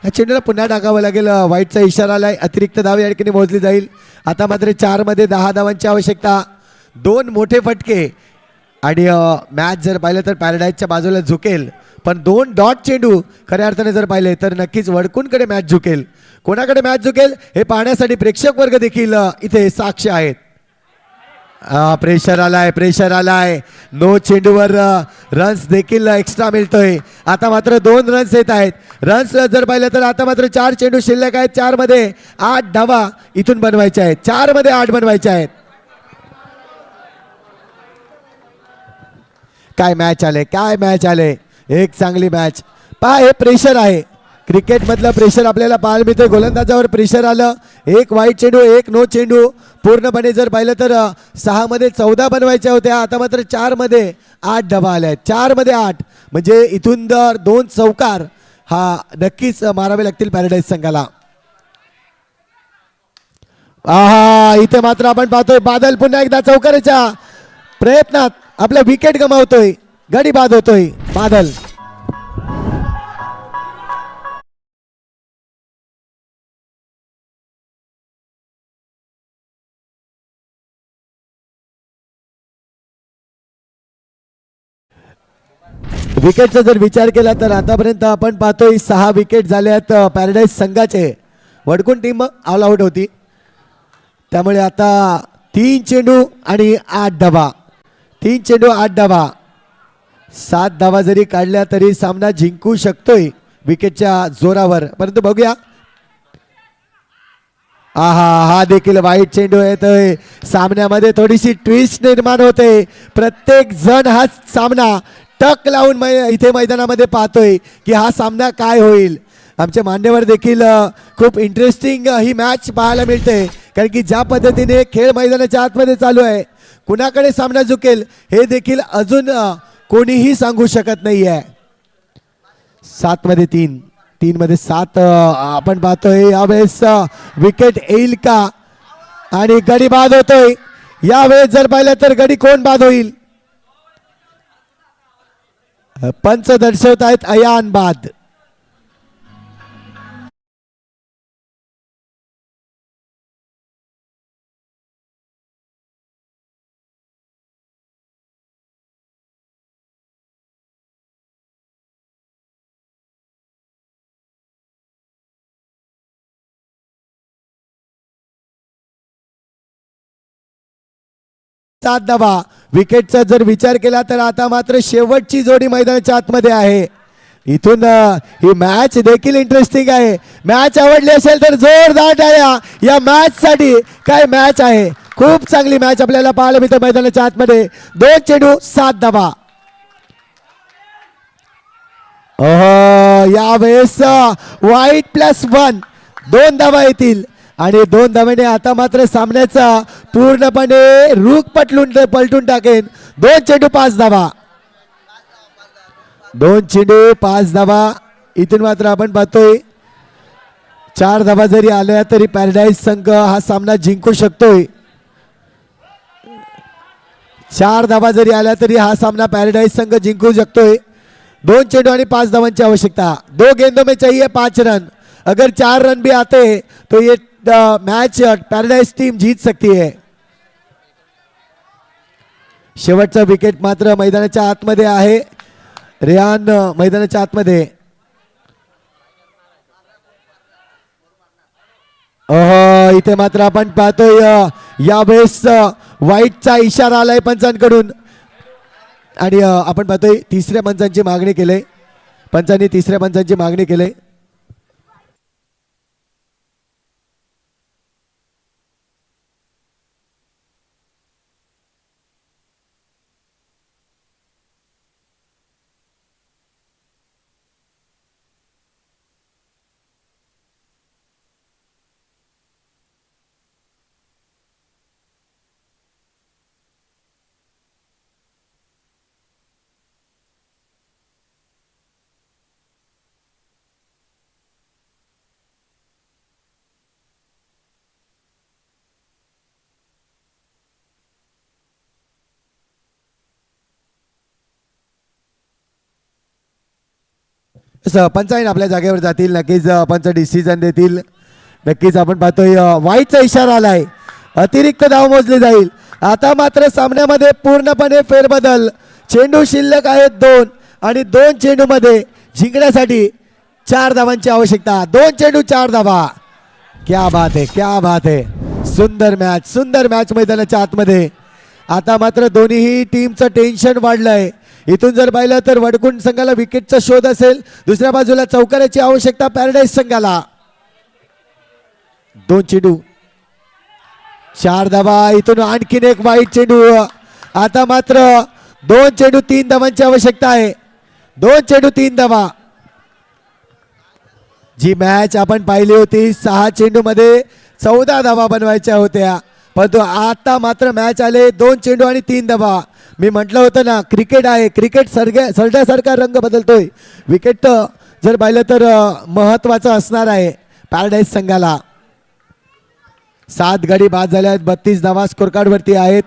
या चेंडूला पुन्हा टाकावं लागेल. वाईटचा इशारा आलाय. अतिरिक्त धाव या ठिकाणी मोजली जाईल. आता मात्र 4 मध्ये 10 धावांची आवश्यकता. 2 मोठे फटके आणि मॅच जर पाहिलं तर पॅराडाईजच्या बाजूला झुकेल, पण 2 डॉट चेंडू खऱ्या अर्थाने जर पाहिले तर नक्कीच वडकुंकडे मॅच झुकेल. कोणाकडे मॅच झुकेल हे पाहण्यासाठी प्रेक्षक वर्ग देखील इथे साक्ष आहेत. प्रेशर आलाय, प्रेशर आलाय. नो चेंडूवर रन्स देखील एक्स्ट्रा मिळतोय. आता मात्र 2 रन्स येत आहेत. रन्स जर पाहिलं तर आता मात्र 4 चेंडू शिल्लक आहेत. 4 मध्ये 8 धावा इथून बनवायच्या आहेत. 4 मध्ये 8 बनवायच्या आहेत. काय मॅच आले, काय मॅच आले. एक चांगली मॅच पहा. हे प्रेशर आहे, क्रिकेट मधलं प्रेशर आपल्याला पाहायला मिळतं. गोलंदाजावर प्रेशर आलं. 1 वाईट चेंडू, 1 नो चेंडू. पूर्णपणे जर पाहिलं तर 6 मध्ये 14 बनवायच्या होत्या. आता मात्र 4 मध्ये 8 धावा आल्या आहेत. 4 मध्ये 8 म्हणजे इथून जर 2 चौकार हा नक्कीच मारावे लागतील पॅराडाईज संघाला. आहा, इथे मात्र आपण पाहतोय बादल पुन्हा एकदा चौकाराच्या प्रयत्नात आपला विकेट गमावतोय. गडी बाद होतोय बादल. विकेटचा जर विचार केला तर आतापर्यंत आपण पाहतोय 6 विकेट झाल्यात पॅराडाईज संघाचे. वडकुंड टीम ऑल आउट होती, त्यामुळे आता 3 चेंडू आणि 8 धावा. 3 चेंडू 8 धावा. 7 धावा जरी काढल्या तरी सामना जिंकू शकतोय विकेटच्या जोरावर. परंतु बघूया. हा देखील वाईट चेंडू येतोय. सामन्यामध्ये थोडीशी ट्विस्ट निर्माण होते. प्रत्येक जण हा सामना टक लावून इथे मैदानामध्ये पाहतोय की हा सामना काय होईल. आमचे मान्यवर देखील खूप इंटरेस्टिंग ही मॅच पाहायला मिळते, कारण की ज्या पद्धतीने खेळ मैदानाच्या आतमध्ये चालू आहे, कुणाकडे सामना झुकेल हे देखील अजून कोणीही सांगू शकत नाही आहे. 7 मध्ये 3, 3 मध्ये 7 आपण पाहतोय. यावेळेस विकेट येईल का आणि गडी बाद होतोय. यावेळेस जर पाहिलं तर गडी कोण बाद होईल. पंच दर्शवत आहेत अयान बाद. सात धावा. विकेटचा जर विचार केला तर आता मात्र शेवटची जोडी मैदानाच्या आतमध्ये आहे. इथून ही मॅच देखील इंटरेस्टिंग आहे. मॅच आवडली असेल तर जोरदार टाळ्या या मॅच साठी. काय मॅच आहे, खूप चांगली मॅच आपल्याला पाहायला मिळते मैदानाच्या आतमध्ये. 2 चेंडू 7 धावा. यावेळेस वाईट +1 2 धावा येतील आणि 2 धाव्याने आता मात्र सामन्याचा पूर्णपणे रूख पलटून टाकेन. 2 चेंडू 5 धावा. 2 चेंडू 5 धावा. इथून मात्र आपण पाहतोय 4 धावा जरी आल्या तरी पॅराडाईज संघ हा सामना जिंकू शकतोय. 4 धावा जरी आल्या तरी हा सामना पॅराडाईज संघ जिंकू शकतोय. 2 चेंडू आणि 5 धावांची आवश्यकता. 2 गेंदों में चाहिए 5 रन. अगर 4 रन भी आते तो ये मैच पैराडाइज टीम जीत सकती है. शेवटचा विकेट मात्र मैदानाच्या आतमध्ये आहे. रेहान मैदानाच्या आतमध्ये. इथे मात्र आपण पाहतोय यावेळेस वाईटचा इशारा आलाय पंचांकडून आणि आपण पाहतोय तिसऱ्या पंचांची मागणी केली. पंचांनी तिसऱ्या पंचांची मागणी केली. पंचायत आपल्या जागेवर जातील. नक्कीच पंच डिसिजन देतील. नक्कीच आपण पाहतोय वाईटचा इशारा आलाय. अतिरिक्त धाव मोजली जाईल. आता मात्र सामन्यामध्ये पूर्णपणे फेरबदल. चेंडू शिल्लक आहेत 2 आणि 2 चेंडूमध्ये जिंकण्यासाठी 4 धावांची आवश्यकता. 2 चेंडू 4 धावा. क्या बात आहे, क्या बात आहे. सुंदर मॅच मैदानाच्या आतमध्ये. आता मात्र दोन्ही टीमचं टेन्शन वाढलंय. इथून जर पाहिलं तर वडकुंड संघाला विकेटचा शोध असेल. दुसऱ्या बाजूला चौकाराची आवश्यकता पॅराडाईज संघाला. 2 चेंडू 4 धावा. इथून आणखीन एक वाईट चेंडू. आता मात्र 2 चेंडू 3 धावांची आवश्यकता आहे. 2 चेंडू 3 धावा. जी मॅच आपण पाहिली होती 6 चेंडू मध्ये 14 धावा बनवायच्या होत्या, परंतु आता मात्र मॅच आले 2 चेंडू आणि 3 धावा. मी म्हटलं होतं ना, क्रिकेट आहे. क्रिकेट सरड्यासारखा रंग बदलतोय. विकेट जर पाहिलं तर महत्वाचं असणार आहे पॅराडाईज संघाला. 7 गडी बाद झाल्या आहेत. 32 धावा स्कोर कार्ड वरती आहेत.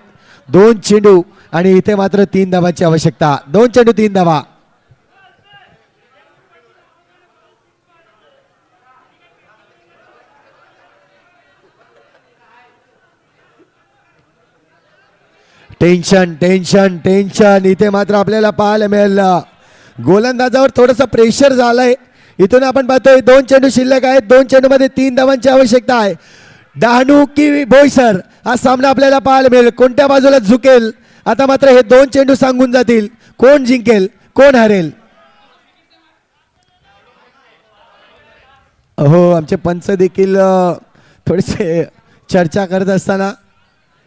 2 चेंडू आणि इथे मात्र 3 धावांची आवश्यकता. 2 चेंडू 3 धावा. टेन्शन टेन्शन टेन्शन इथे मात्र आपल्याला पाहायला मिळेल. गोलंदाजावर थोडंसं प्रेशर झालंय. इथून आपण पाहतोय 2 चेंडू शिल्लक आहेत. 2 चेंडूमध्ये 3 धावांची आवश्यकता आहे. डहाणू की बोईसर हा सामना आपल्याला पाहायला मिळेल. कोणत्या बाजूला झुकेल. आता मात्र हे 2 चेंडू सांगून जातील कोण जिंकेल कोण हरेल. हो, आमचे पंच देखील थोडेसे चर्चा करत असताना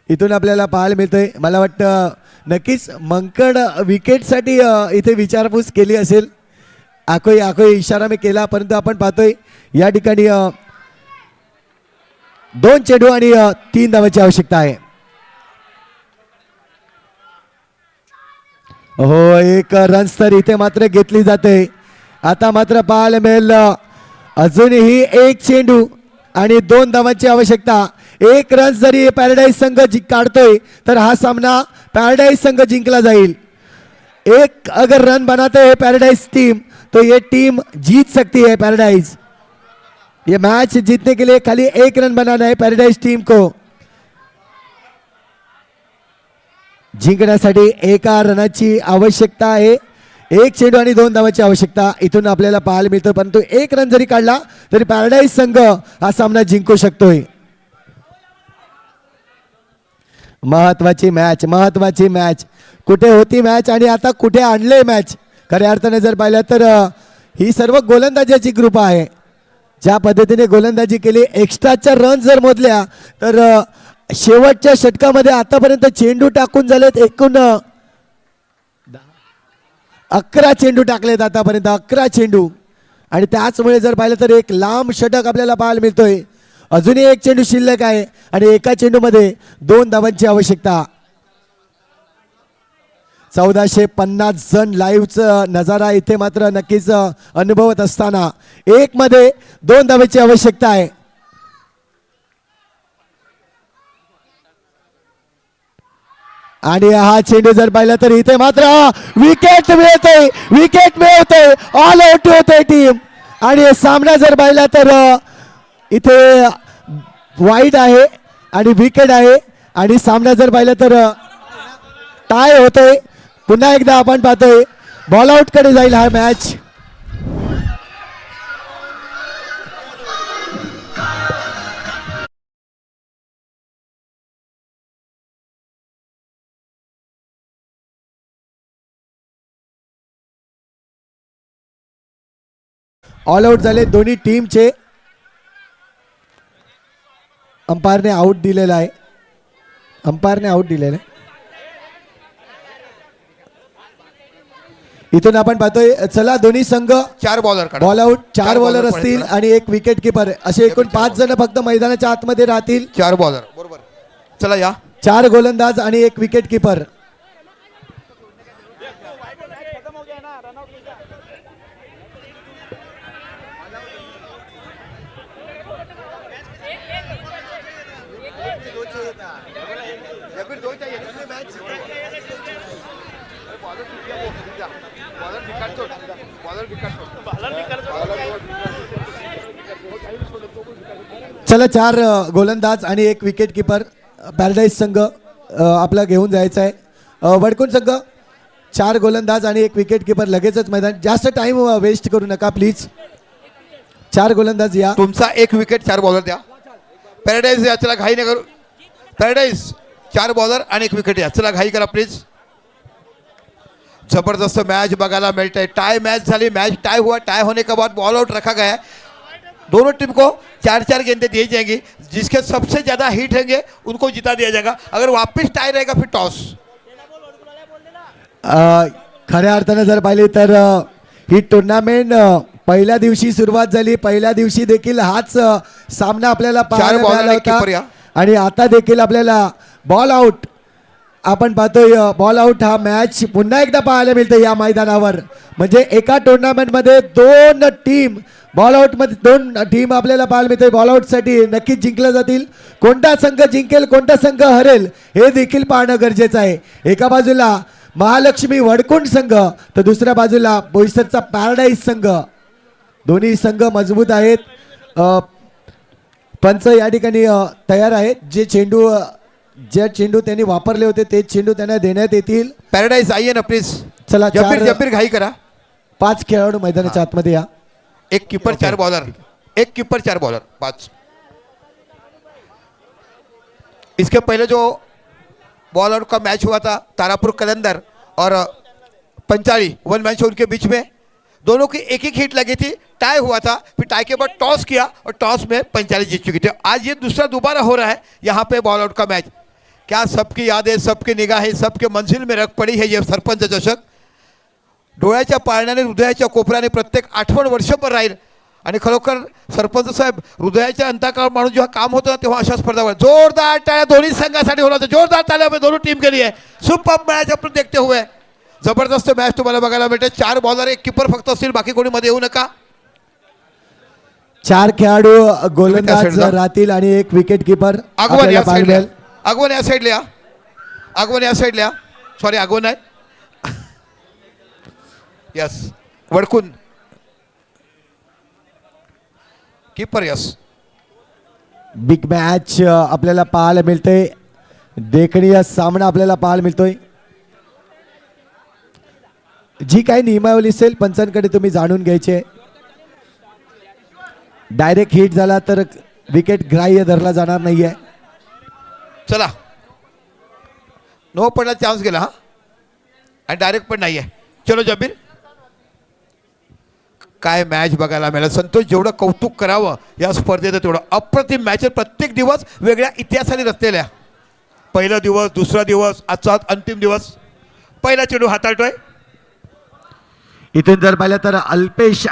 इथून आपल्याला पाहायला मिळतंय. मला वाटतं नक्कीच मंकड विकेटसाठी इथे विचारपूस केली असेल. आकोई इशारा मी केला, परंतु आपण पाहतोय या ठिकाणी 2 चेंडू आणि 3 धावांची आवश्यकता आहे. हो, 1 रन्स तर इथे मात्र घेतली जाते. आता मात्र पाहायला मिळेल अजूनही 1 चेंडू आणि 2 धावांची आवश्यकता. 1 रन जरी पॅराडाईज संघ काढतोय तर हा सामना पॅराडाईज संघ जिंकला जाईल. 1 अगर रन बनाते हैं पैराडाइज टीम तो ये टीम जीत सकती है. पैराडाइज ये मैच जीतने के लिए खाली 1 रन बनाना है पैराडाइज टीम को. जिंकण्यासाठी 1 रनाची आवश्यकता आहे. 1 चेंडू आणि 2 धावांची आवश्यकता इथून आपल्याला पाहायला मिळतं. परंतु 1 रन जरी काढला तरी पॅराडाइज संघ हा सामना जिंकू शकतोय. महत्वाची मॅच कुठे होती मॅच आणि आता कुठे आणले मॅच. खऱ्या अर्थाने जर पाहिलं तर ही सर्व गोलंदाजाची ग्रुप आहे. ज्या पद्धतीने गोलंदाजी केली, एक्स्ट्राच्या रन जर मोजल्या तर शेवटच्या षटकामध्ये आतापर्यंत चेंडू टाकून झालेत एकूण 11 चेंडू टाकलेत आतापर्यंत. 11 चेंडू आणि त्याचमुळे जर पाहिलं तर एक लांब षटक आपल्याला पाहायला मिळतोय. अजूनही 1 चेंडू शिल्लक आहे आणि एका चेंडूमध्ये 2 धावांची आवश्यकता. 1450 जण लाईव्हचा नजारा इथे मात्र नक्कीच अनुभवत असताना 1 मध्ये 2 धावांची आवश्यकता आहे. आणि हा चेंडू जर पाहिला तर इथे मात्र विकेट मिळते. ऑल आउट होते टीम. आणि सामना जर पाहिला तर इथे वाईड आहे आणि विकेट आहे आणि सामना जर पाहिला तर टाय होतोय. पुन्हा एकदा आपण पाहतोय बॉल आउट कडे जाईल हा मॅच. ऑल आउट झाले दोन्ही टीमचे. अंपायरने आउट दिलेला आहे. इथून आपण पाहतोय चला दोन्ही संघ 4 बॉलर बॉल आउट. 4 बॉलर असतील आणि 1 विकेट किपर असे एकूण 5 जण फक्त मैदानाच्या आतमध्ये राहतील. 4 बॉलर बरोबर. चला या 4 गोलंदाज आणि 1 विकेट किपर. चला 4 गोलंदाज आणि 1 विकेट किपर पॅराडाईज संघ आपला घेऊन जायचा आहे. वडकुंड संघ 4 गोलंदाज आणि 1 विकेट किपर लगेचच मैदान. जास्त टाइम वेस्ट करू नका प्लीज. 4 गोलंदाज या. तुमचा 1 विकेट 4 बॉलर द्या. पॅराडाईज या, चला घाई नाही करू. पॅराडाईज 4 बॉलर आणि 1 विकेट या, चला घाई करा प्लीज. जबरदस्त मैच बघायला मिलता है. टाई मैच झाली, मैच टाई हुआ. टाई होने के बाद बॉल आउट रखा गया है. दोनों टीम को 4-4 गेंदें दी जाएंगी. जिसके सबसे ज़्यादा हिट होंगे उनको जिता दिया जाएगा. अगर वापस टाई रहेगा फिर टॉस. खऱ्या अर्थानं जर पाहिली तर ही टुर्नामेंट पहिल्या दिवशी सुरुवात झाली. पहिल्या दिवशी देखील हाच सामना आपल्याला पाहायला ball मिळाला आणि एक keeper होता या. आणि आता देखील आपल्याला बॉल आउट आपण पाहतोय. बॉल आउट हा मॅच पुन्हा एकदा पाहायला मिळतो या मैदानावर. म्हणजे एका टुर्नामेंटमध्ये 2 टीम बॉल आउट मध्ये 2 टीम आपल्याला पाहायला मिळते. बॉल आउट साठी नक्कीच जिंकल्या जातील. कोणता संघ जिंकेल कोणता संघ हरेल हे देखील पाहणं गरजेचं आहे. एका बाजूला महालक्ष्मी वडकुंड संघ तर दुसऱ्या बाजूला बोईसरचा पॅराडाईज संघ. दोन्ही संघ मजबूत आहेत. पंच या ठिकाणी तयार आहेत. जे चेंडू त्यांनी वापरले होते ते चेंडू त्यांना देण्यात येतील. पॅराडाईज आइए ना प्लीज. चला जबीर घाई करा. 5 खेळाडू मैदानाच्या आतमध्ये या. 1 कीपर 4 बॉलर. 1 keeper 4 bowler 5. इसके पहले जो बॉल आउट का मैच हुआ था तारापुर कलंदर और पंचाली, 1 मैच उनके बीच में दोनों की 1-1 हिट लगी थी. टाई हुआ था, फिर टाई के बाद टॉस किया और टॉस में पंचाली जीत चुकी थी. आज ये दूसरा दोबारा हो रहा है यहाँ पे बॉल आउट का मैच. क्या सबकी यादें, सबकी निगाहें, सबके मंजिल में रख पड़ी है ये सरपंच चषक. डोळ्याच्या पाळण्याने हृदयाच्या कोपऱ्याने प्रत्येक आठवण वर्षभर राहील. आणि खरोखर सरपंच साहेब, हृदयाच्या अंतःकरण माणूस जेव्हा काम होतं ना तेव्हा अशा स्पर्धा होत्या. जोरदार टाळ्या दोन्ही संघासाठी होणार होत्या. जोरदार टाळ्या दोनों टीम के लिए. सुपर मैच आपण देखते हुए. जबरदस्त मॅच तुम्हाला बघायला मिळते. 4 बॉलर 1 कीपर फक्त असतील, बाकी कोणी मध्ये येऊ नका. 4 खेळाडू गोलंदाज राहतील आणि 1 विकेट किपर. आगवन या साईडला. आगवन या साईडला या. आगवन या साईडला या. सॉरी आगवन आहे. यस वडकुंड कीपर. यस बिग मॅच आपल्याला पाहायला मिळते. देखणीय सामना आपल्याला पाहायला मिळतोय. जी काही नियमावली असेल पंचांकडे तुम्ही जाणून घ्यायचे. डायरेक्ट हिट झाला तर विकेट ग्राह्य धरला जाणार नाहीये. चला नो पडला चान्स गेला हा. आणि डायरेक्ट पण नाही आहे. चलो जबीर. काय मॅच बघायला मिळालं. संतोष, जेवढं कौतुक करावं या स्पर्धेचं तेवढं. अप्रतिम मॅच. प्रत्येक दिवस वेगळ्या इतिहासाने रचलेल्या. पहिला दिवस, दुसरा दिवस, आजचा अंतिम दिवस. पहिला चेंडू हाताळतोय. इथून जर पाहिलं तर अल्पेश